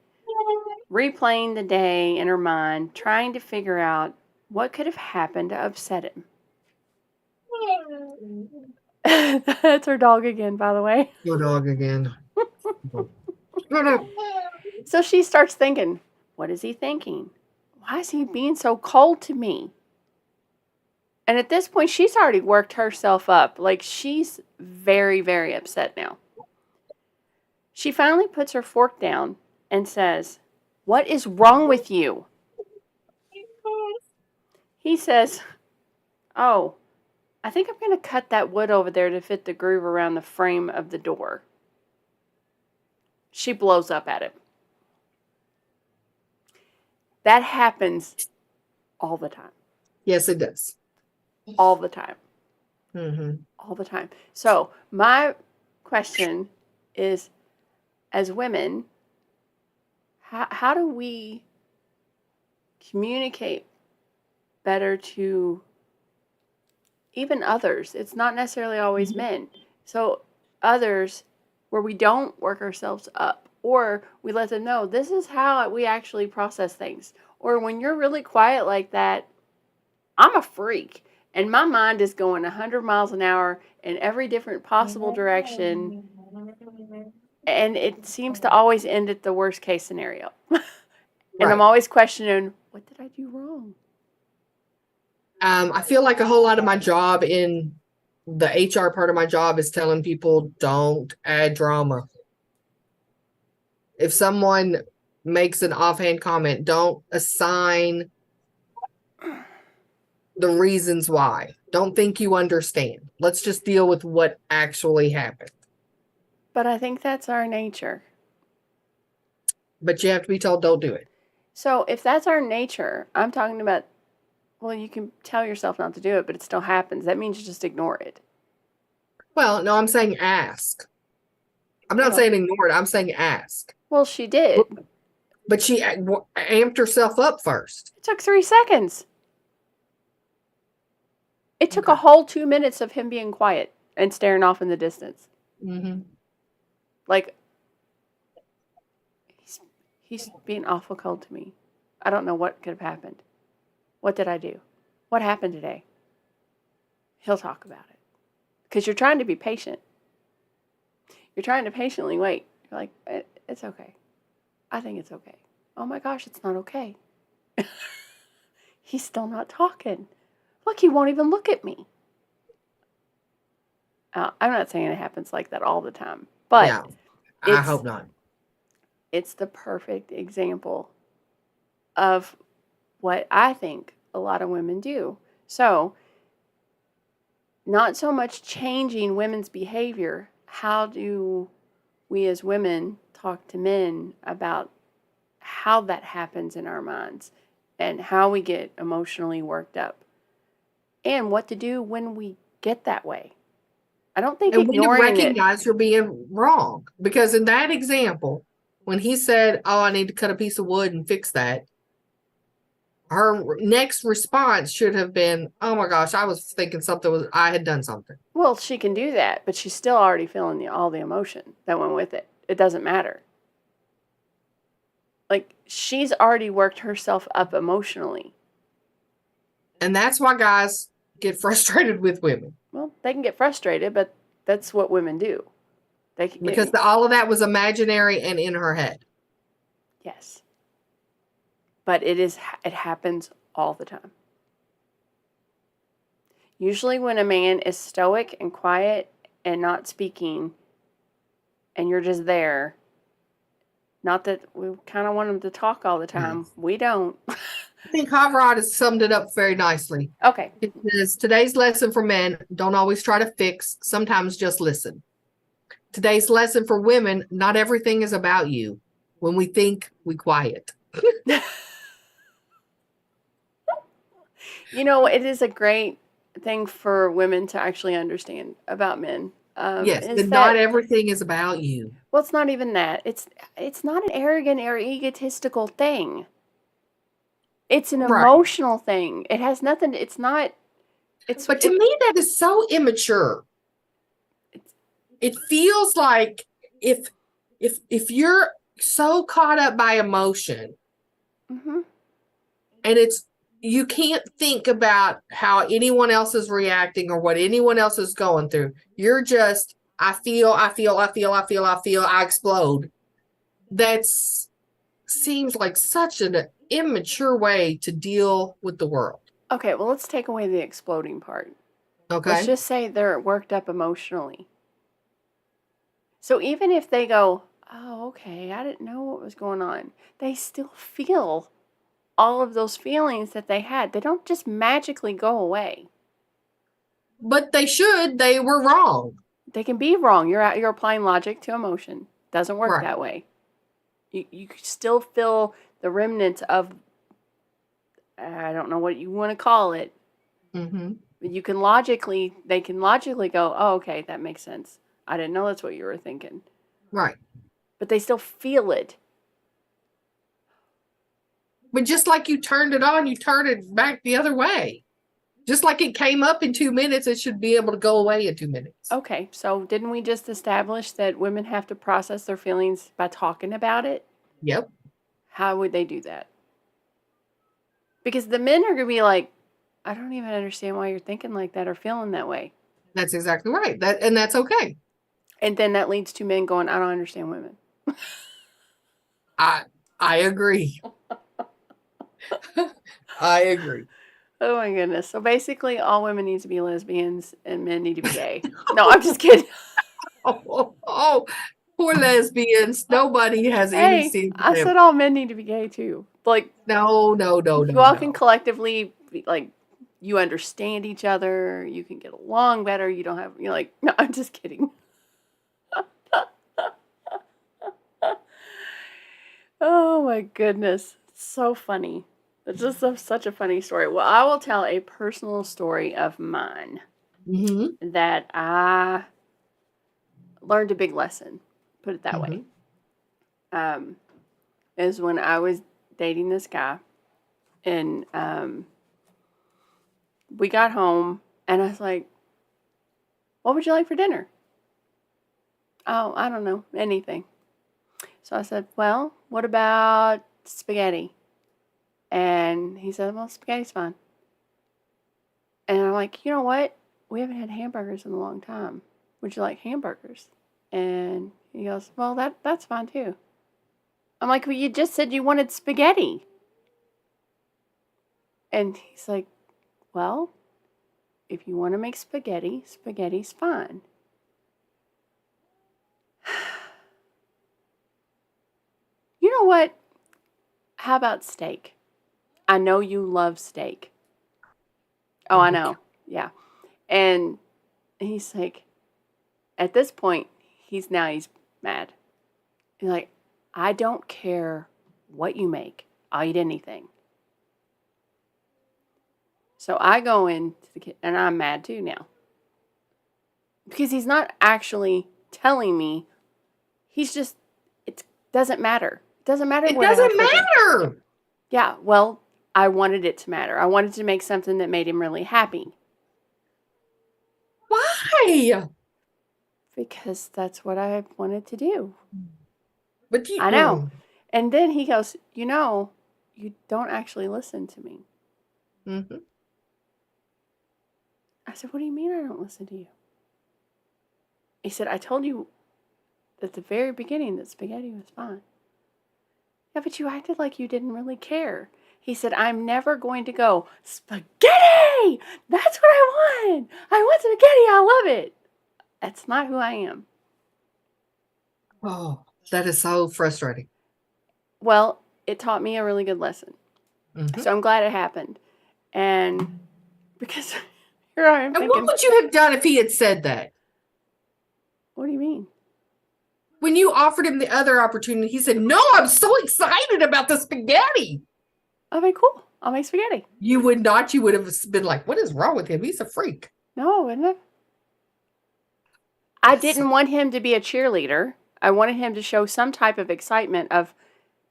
replaying the day in her mind, trying to figure out what could have happened to upset him. That's her dog again, by the way.
Your dog again.
So she starts thinking, what is he thinking? Why is he being so cold to me? And at this point, she's already worked herself up. Like, she's very, very upset now. She finally puts her fork down and says, what is wrong with you? He says, oh, I think I'm going to cut that wood over there to fit the groove around the frame of the door. She blows up at him. That happens all the time.
Yes, it does.
All the time.
Mm-hmm.
All the time. So my question is, as women, how do we communicate better to even others? It's not necessarily always men. So others, where we don't work ourselves up, or we let them know this is how we actually process things. Or when you're really quiet like that, I'm a freak. And my mind is going 100 miles an hour in every different possible direction. And it seems to always end at the worst case scenario. And I'm always questioning, what did I do wrong?
I feel like a whole lot of my job in the HR part of my job is telling people don't add drama. If someone makes an offhand comment, don't assign the reasons why. Don't think you understand. Let's just deal with what actually happened.
But I think that's our nature.
But you have to be told don't do it.
So if that's our nature, I'm talking about, well, you can tell yourself not to do it, but it still happens. That means you just ignore it.
Well, no, I'm saying ask. I'm not saying ignore it. I'm saying ask.
Well, she did.
But she amped herself up first.
It took 3 seconds. It took a
Okay.
whole 2 minutes of him being quiet and staring off in the distance.
Mm-hmm.
Like, he's being awful cold to me. I don't know what could have happened. What did I do? What happened today? He'll talk about it. Because you're trying to be patient. You're trying to patiently wait. You're like, it's okay. I think it's okay. Oh my gosh, it's not okay. He's still not talking. Look, he won't even look at me. I'm not saying it happens like that all the time, but
yeah, I hope not.
It's the perfect example of what I think a lot of women do. So, not so much changing women's behavior. How do we as women talk to men about how that happens in our minds and how we get emotionally worked up and what to do when we get that way? I don't think
And when you
ignoring it.
recognize you're being wrong, because in that example, when he said, "Oh, I need to cut a piece of wood and fix that," her next response should have been, "Oh my gosh, I was thinking I had done something."
Well, she can do that, but she's still already feeling all the emotion that went with it. It doesn't matter. Like, she's already worked herself up emotionally.
And that's why guys get frustrated with women.
Well, they can get frustrated, but that's what women do.
Because all of that was imaginary and in her head.
Yes. But it happens all the time. Usually when a man is stoic and quiet and not speaking and you're just there, not that we kind of want him to talk all the time. We don't.
I think Havrod has summed it up very nicely.
Okay.
It says, today's lesson for men, don't always try to fix, sometimes just listen. Today's lesson for women, not everything is about you. When we think, we quiet.
You know, it is a great thing for women to actually understand about men.
Yes, that not everything is about you.
Well, it's not even that. It's not an arrogant or egotistical thing. It's an emotional thing. It has nothing. It's not.
But to me, that is so immature. It feels like if you're so caught up by emotion,
mm-hmm.
and you can't think about how anyone else is reacting or what anyone else is going through. You're just, I feel, I explode. That seems like such an immature way to deal with the world.
Okay, well, let's take away the exploding part.
Okay.
Let's just say they're worked up emotionally. So even if they go, oh, okay, I didn't know what was going on, they still feel all of those feelings that they had. They don't just magically go away.
But they should. They were wrong.
They can be wrong. You're applying logic to emotion. Doesn't work that way. You still feel the remnants of, I don't know what you want to call it.
Mm-hmm.
They can logically go, oh, okay, that makes sense. I didn't know that's what you were thinking.
Right.
But they still feel it.
But just like you turned it on, you turned it back the other way. Just like it came up in 2 minutes, it should be able to go away in 2 minutes.
Okay, so didn't we just establish that women have to process their feelings by talking about it?
Yep.
How would they do that? Because the men are going to be like, I don't even understand why you're thinking like that or feeling that way.
That's exactly right. And that's okay.
And then that leads to men going, I don't understand women.
I agree. I agree.
Oh my goodness. So basically all women need to be lesbians and men need to be gay. No, I'm just kidding.
Oh, poor lesbians. Nobody has any sense.
I said all men need to be gay too. Like,
no.
You all can collectively be, like, you understand each other, you can get along better, you don't have, you're like, no, I'm just kidding. Oh my goodness. So funny. It's just such a funny story. Well, I will tell a personal story of mine that I learned a big lesson Put it that way.
Mm-hmm.
Is when I was dating this guy, and we got home, and I was like, "What would you like for dinner?" "Oh, I don't know, anything." So I said, "Well, what about spaghetti?" And he said, "Well, spaghetti's fine." And I'm like, "You know what? We haven't had hamburgers in a long time. Would you like hamburgers?" And he goes, "Well, that's fine too." I'm like, "Well, you just said you wanted spaghetti." And he's like, "Well, if you want to make spaghetti, spaghetti's fine." You know what? How about steak? I know you love steak. Oh, I know. Yeah. And he's like, at this point, he's mad. He's like, "I don't care what you make. I'll eat anything." So I go into the kitchen, and I'm mad too now. Because he's not actually telling me. He's just, it doesn't matter. It doesn't matter
It
what I have
doesn't
for dinner.
matter.
Yeah, well, I wanted it to matter. I wanted to make something that made him really happy.
Why?
Because that's what I wanted to do.
But you
I know. And then he goes, "You know, you don't actually listen to me."
Mm-hmm.
I said, "What do you mean I don't listen to you?" He said, "I told you at the very beginning that spaghetti was fine." "Yeah, but you acted like you didn't really care." He said, "I'm never going to go, spaghetti! That's what I want! I want spaghetti! I love it!" That's not who I am.
Oh, that is so frustrating.
Well, it taught me a really good lesson.
Mm-hmm.
So I'm glad it happened. And because here I am
And
thinking,
what would you have done if he had said that?
"What do you mean?"
When you offered him the other opportunity, he said, "No, I'm so excited about the spaghetti."
"I'll be cool. I'll make spaghetti."
You would not. You would have been like, "What is wrong with him? He's a freak."
No, I wouldn't have. I didn't want him to be a cheerleader. I wanted him to show some type of excitement of,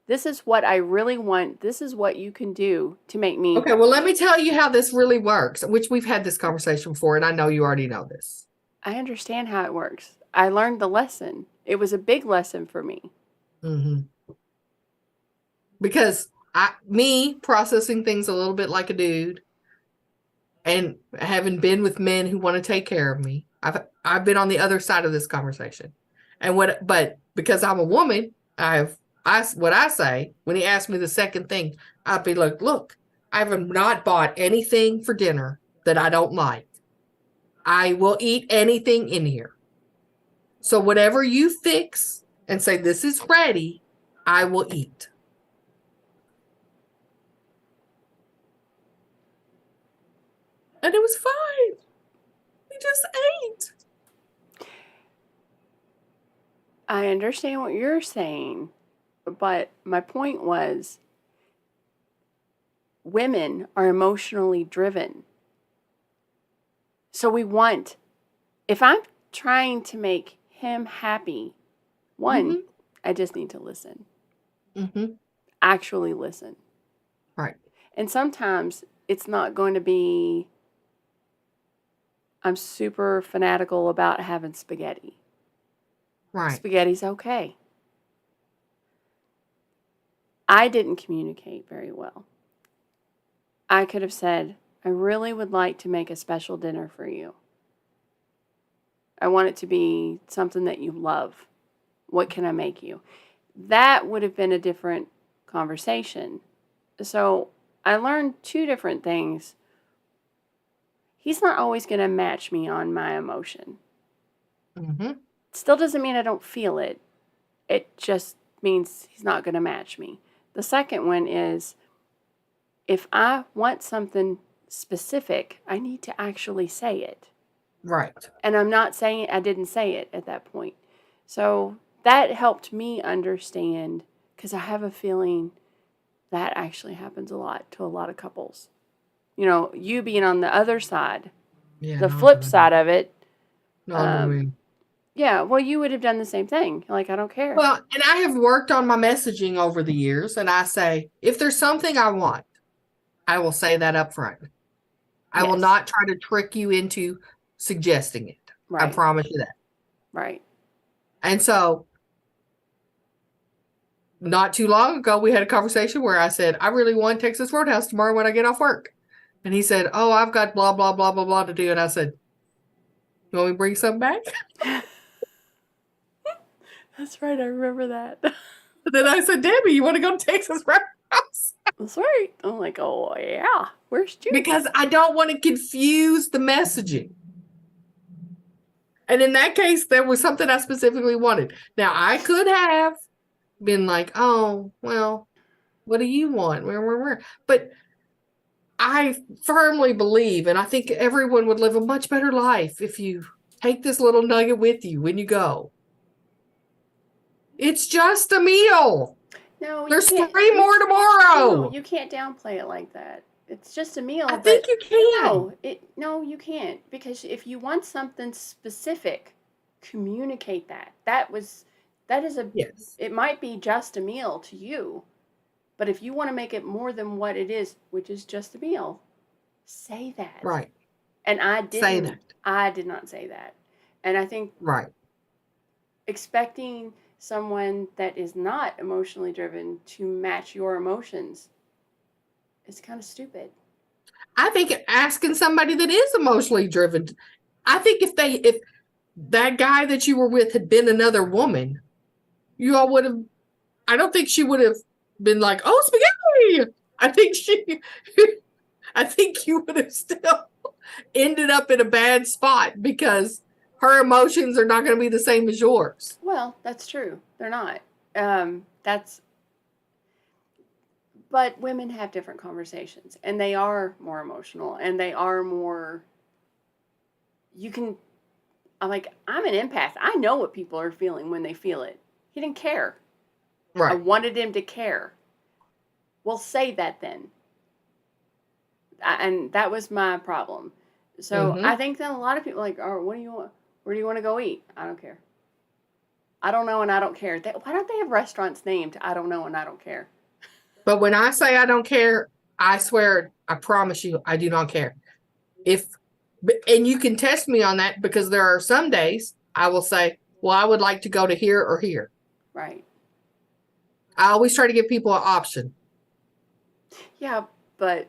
this is what I really want. This is what you can do to make me.
Okay, well, let me tell you how this really works, which we've had this conversation before, and I know you already know this.
I understand how it works. I learned the lesson. It was a big lesson for me.
Mm-hmm. Because me processing things a little bit like a dude, and having been with men who want to take care of me, I've been on the other side of this conversation. But because I'm a woman, what I say when he asked me the second thing, I'd be like, "Look, I have not bought anything for dinner that I don't like. I will eat anything in here. So whatever you fix and say this is ready, I will eat." And it was fine. We just ate.
I understand what you're saying, but my point was, women are emotionally driven. So we want, if I'm trying to make him happy, one,
Mm-hmm.
I just need to listen.
Mm-hmm.
Actually listen.
Right.
And sometimes it's not going to be, I'm super fanatical about having spaghetti.
Right.
Spaghetti's okay. I didn't communicate very well. I could have said, "I really would like to make a special dinner for you. I want it to be something that you love. What can I make you?" That would have been a different conversation. So I learned two different things. He's not always going to match me on my emotion.
Mm-hmm.
Still doesn't mean I don't feel it. It just means he's not going to match me. The second one is, if I want something specific, I need to actually say it.
Right.
And I'm not saying I didn't say it at that point. So that helped me understand, because I have a feeling that actually happens a lot to a lot of couples. You know, you being on the other side,
Yeah.
the flip side of it,
Not to me.
Yeah, well, you would have done the same thing. Like, I don't care.
Well, and I have worked on my messaging over the years, and I say, if there's something I want, I will say that up front. I will
Yes.
not try to trick you into suggesting it. I
Right.
promise you that.
Right.
And so, not too long ago, we had a conversation where I said, I really want Texas Roadhouse tomorrow when I get off work. And he said, oh, I've got blah, blah, blah, blah, blah to do. And I said, you want me to bring something back?
That's right. I remember that.
And then I said, Debbie, you want to go to Texas Roadhouse?
That's right. I'm like, oh, yeah. Where's Judy?
Because I don't want to confuse the messaging. And in that case, there was something I specifically wanted. Now, I could have been like, oh, well, what do you want? Where? But I firmly believe, and I think everyone would live a much better life if you take this little nugget with you when you go. It's just a meal.
No,
There's 3 more tomorrow.
No, you can't downplay it like that. It's just a meal.
I think you can.
No, you can't. Because if you want something specific, communicate that. That is
Yes.
It might be just a meal to you, but if you want to make it more than what it is, which is just a meal, say that.
Right.
And I didn't
say that.
I did not say that. And I think
right.
Expecting someone that is not emotionally driven to match your emotions is kind of stupid.
I think asking somebody that is emotionally driven, I think if that guy that you were with had been another woman, you all would have, I don't think she would have been like, oh, spaghetti. I think you would have still ended up in a bad spot because her emotions are not going to be the same as yours.
Well, that's true. They're not. But women have different conversations, and they are more emotional, and they are more. I'm an empath. I know what people are feeling when they feel it. He didn't care.
Right.
I wanted him to care. Well, say that then. And that was my problem. So I think that a lot of people are like, oh, what do you want? Where do you want to go eat? I don't care. I don't know and I don't care. Why don't they have restaurants named I don't know and I don't care?
But when I say I don't care, I swear, I promise you, I do not care. And you can test me on that because there are some days I will say, well, I would like to go to here or here.
Right.
I always try to give people an option.
Yeah, but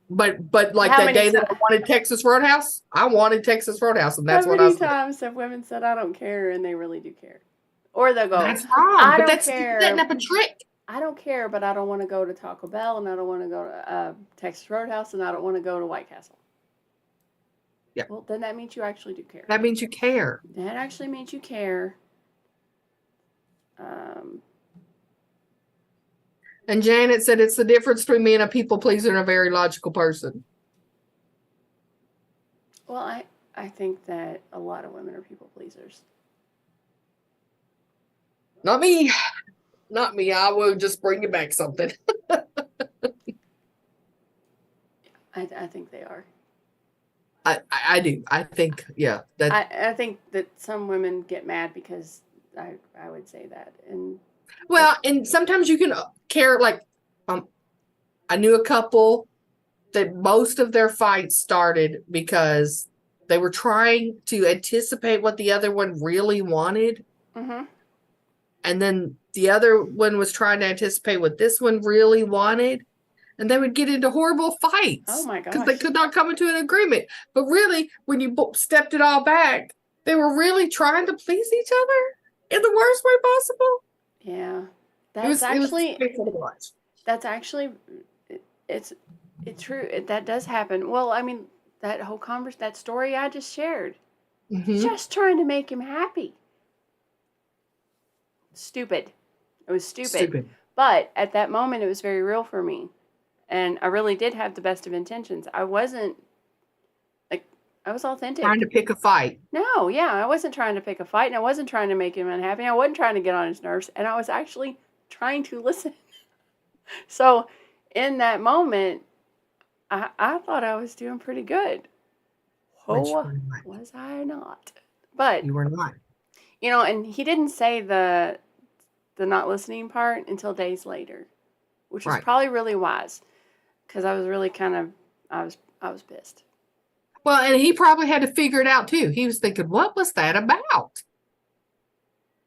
like that day that I wanted Texas Roadhouse, I wanted Texas Roadhouse, and that's what I said.
How many times have women said I don't care and they really do care? Or they'll go,
that's wrong.
I
don't
that's care.
Setting up a trick.
I don't care, but I don't want to go to Taco Bell, and I don't want to go to Texas Roadhouse, and I don't want to go to White Castle.
Yeah.
Well, then that means you actually do care.
That means you care.
That actually means you care.
And Janet said it's the difference between being a people pleaser and a very logical person.
Well, I think that a lot of women are people pleasers.
Not me. Not me. I will just bring you back something.
I think they are.
I do. I think, yeah.
I think that some women get mad because I would say that.
And sometimes you can care, like, I knew a couple that most of their fights started because they were trying to anticipate what the other one really wanted.
Mm-hmm.
And then the other one was trying to anticipate what this one really wanted. And they would get into horrible fights.
Oh my gosh.
Because they could not come into an agreement. But really, when you stepped it all back, they were really trying to please each other in the worst way possible.
Yeah.
That's
actually, it's true. That does happen. Well, I mean, that whole that story I just shared, just trying to make him happy. Stupid. It was stupid. But at that moment, it was very real for me. And I really did have the best of intentions. I wasn't, I was authentic.
Trying to pick a fight.
No, yeah. I wasn't trying to pick a fight, and I wasn't trying to make him unhappy. I wasn't trying to get on his nerves, and I was actually trying to listen. So in that moment, I thought I was doing pretty good. Oh, was I not? But
you were not.
You know, and he didn't say the not listening part until days later, which was
Right.
probably really wise because I was really I was pissed.
Well, and he probably had to figure it out too. He was thinking, what was that about?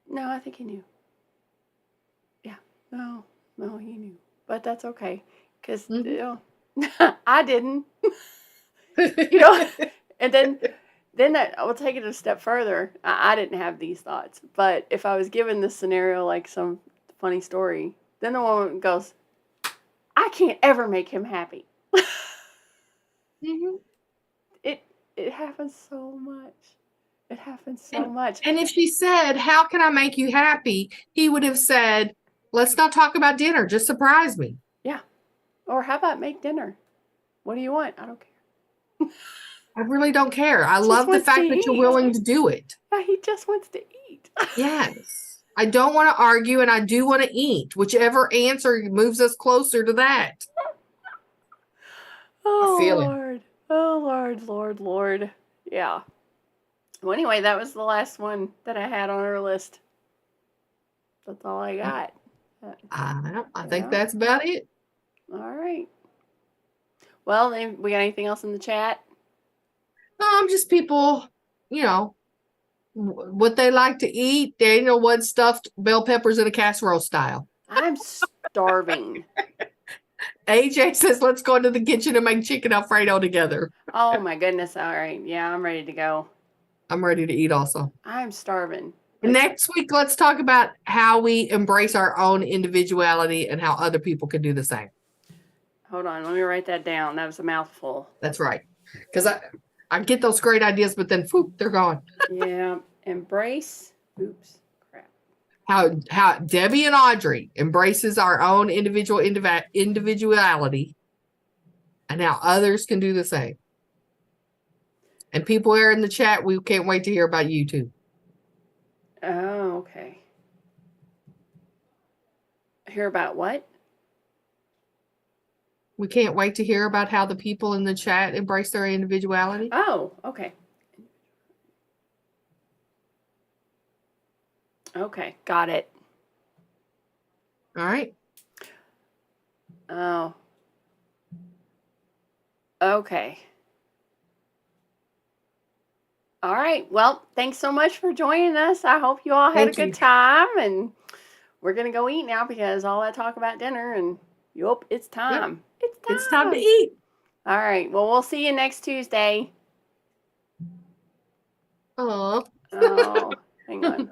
No, I think he knew. Yeah, no, he knew, but that's okay because I didn't. You know, and then I will take it a step further. I didn't have these thoughts, but if I was given this scenario like some funny story, then the woman goes, "I can't ever make him happy."
Mhm.
It it happens so much. It happens so
And,
much.
and if she said, how can I make you happy? He would have said, let's not talk about dinner. Just surprise me.
Yeah. Or how about make dinner? What do you want? I don't care.
I really don't care. I
Just
love the
wants to
fact that you're
eat.
willing to do it.
Yeah, he just wants to eat.
Yes. I don't want to argue and I do want to eat. Whichever answer moves us closer to that. I
Oh
feel him.
Lord. Oh Lord, Lord, Lord. Yeah. Well, anyway, that was the last one that I had on our list. That's all I got.
I think
Yeah.
that's about it.
All right. Well, then we got anything else in the chat?
Just people, you know, what they like to eat. Daniel wants stuffed bell peppers in a casserole style.
I'm starving.
AJ says, let's go into the kitchen and make chicken Alfredo together.
Oh my goodness. All right. Yeah, I'm ready to go.
I'm ready to eat also.
I'm starving.
Next week, let's talk about how we embrace our own individuality and how other people can do the same.
Hold on. Let me write that down. That was a mouthful.
That's right. Because I get those great ideas, but then whoop, they're gone.
Yeah. Embrace. Oops. Crap.
How Debbie and Audrey embraces our own individuality and how others can do the same. And people are in the chat, we can't wait to hear about you too.
Oh, okay. Hear about what?
We can't wait to hear about how the people in the chat embrace their individuality.
Oh, okay. Okay, got it.
All right.
Oh. Okay. All right. Well, thanks so much for joining us. I hope you all had a good time, and we're gonna go eat now because all that talk about dinner and yup, it's time.
Yep.
It's time.
It's time to eat.
All right. Well, we'll see you next Tuesday.
Oh.
Oh, hang on.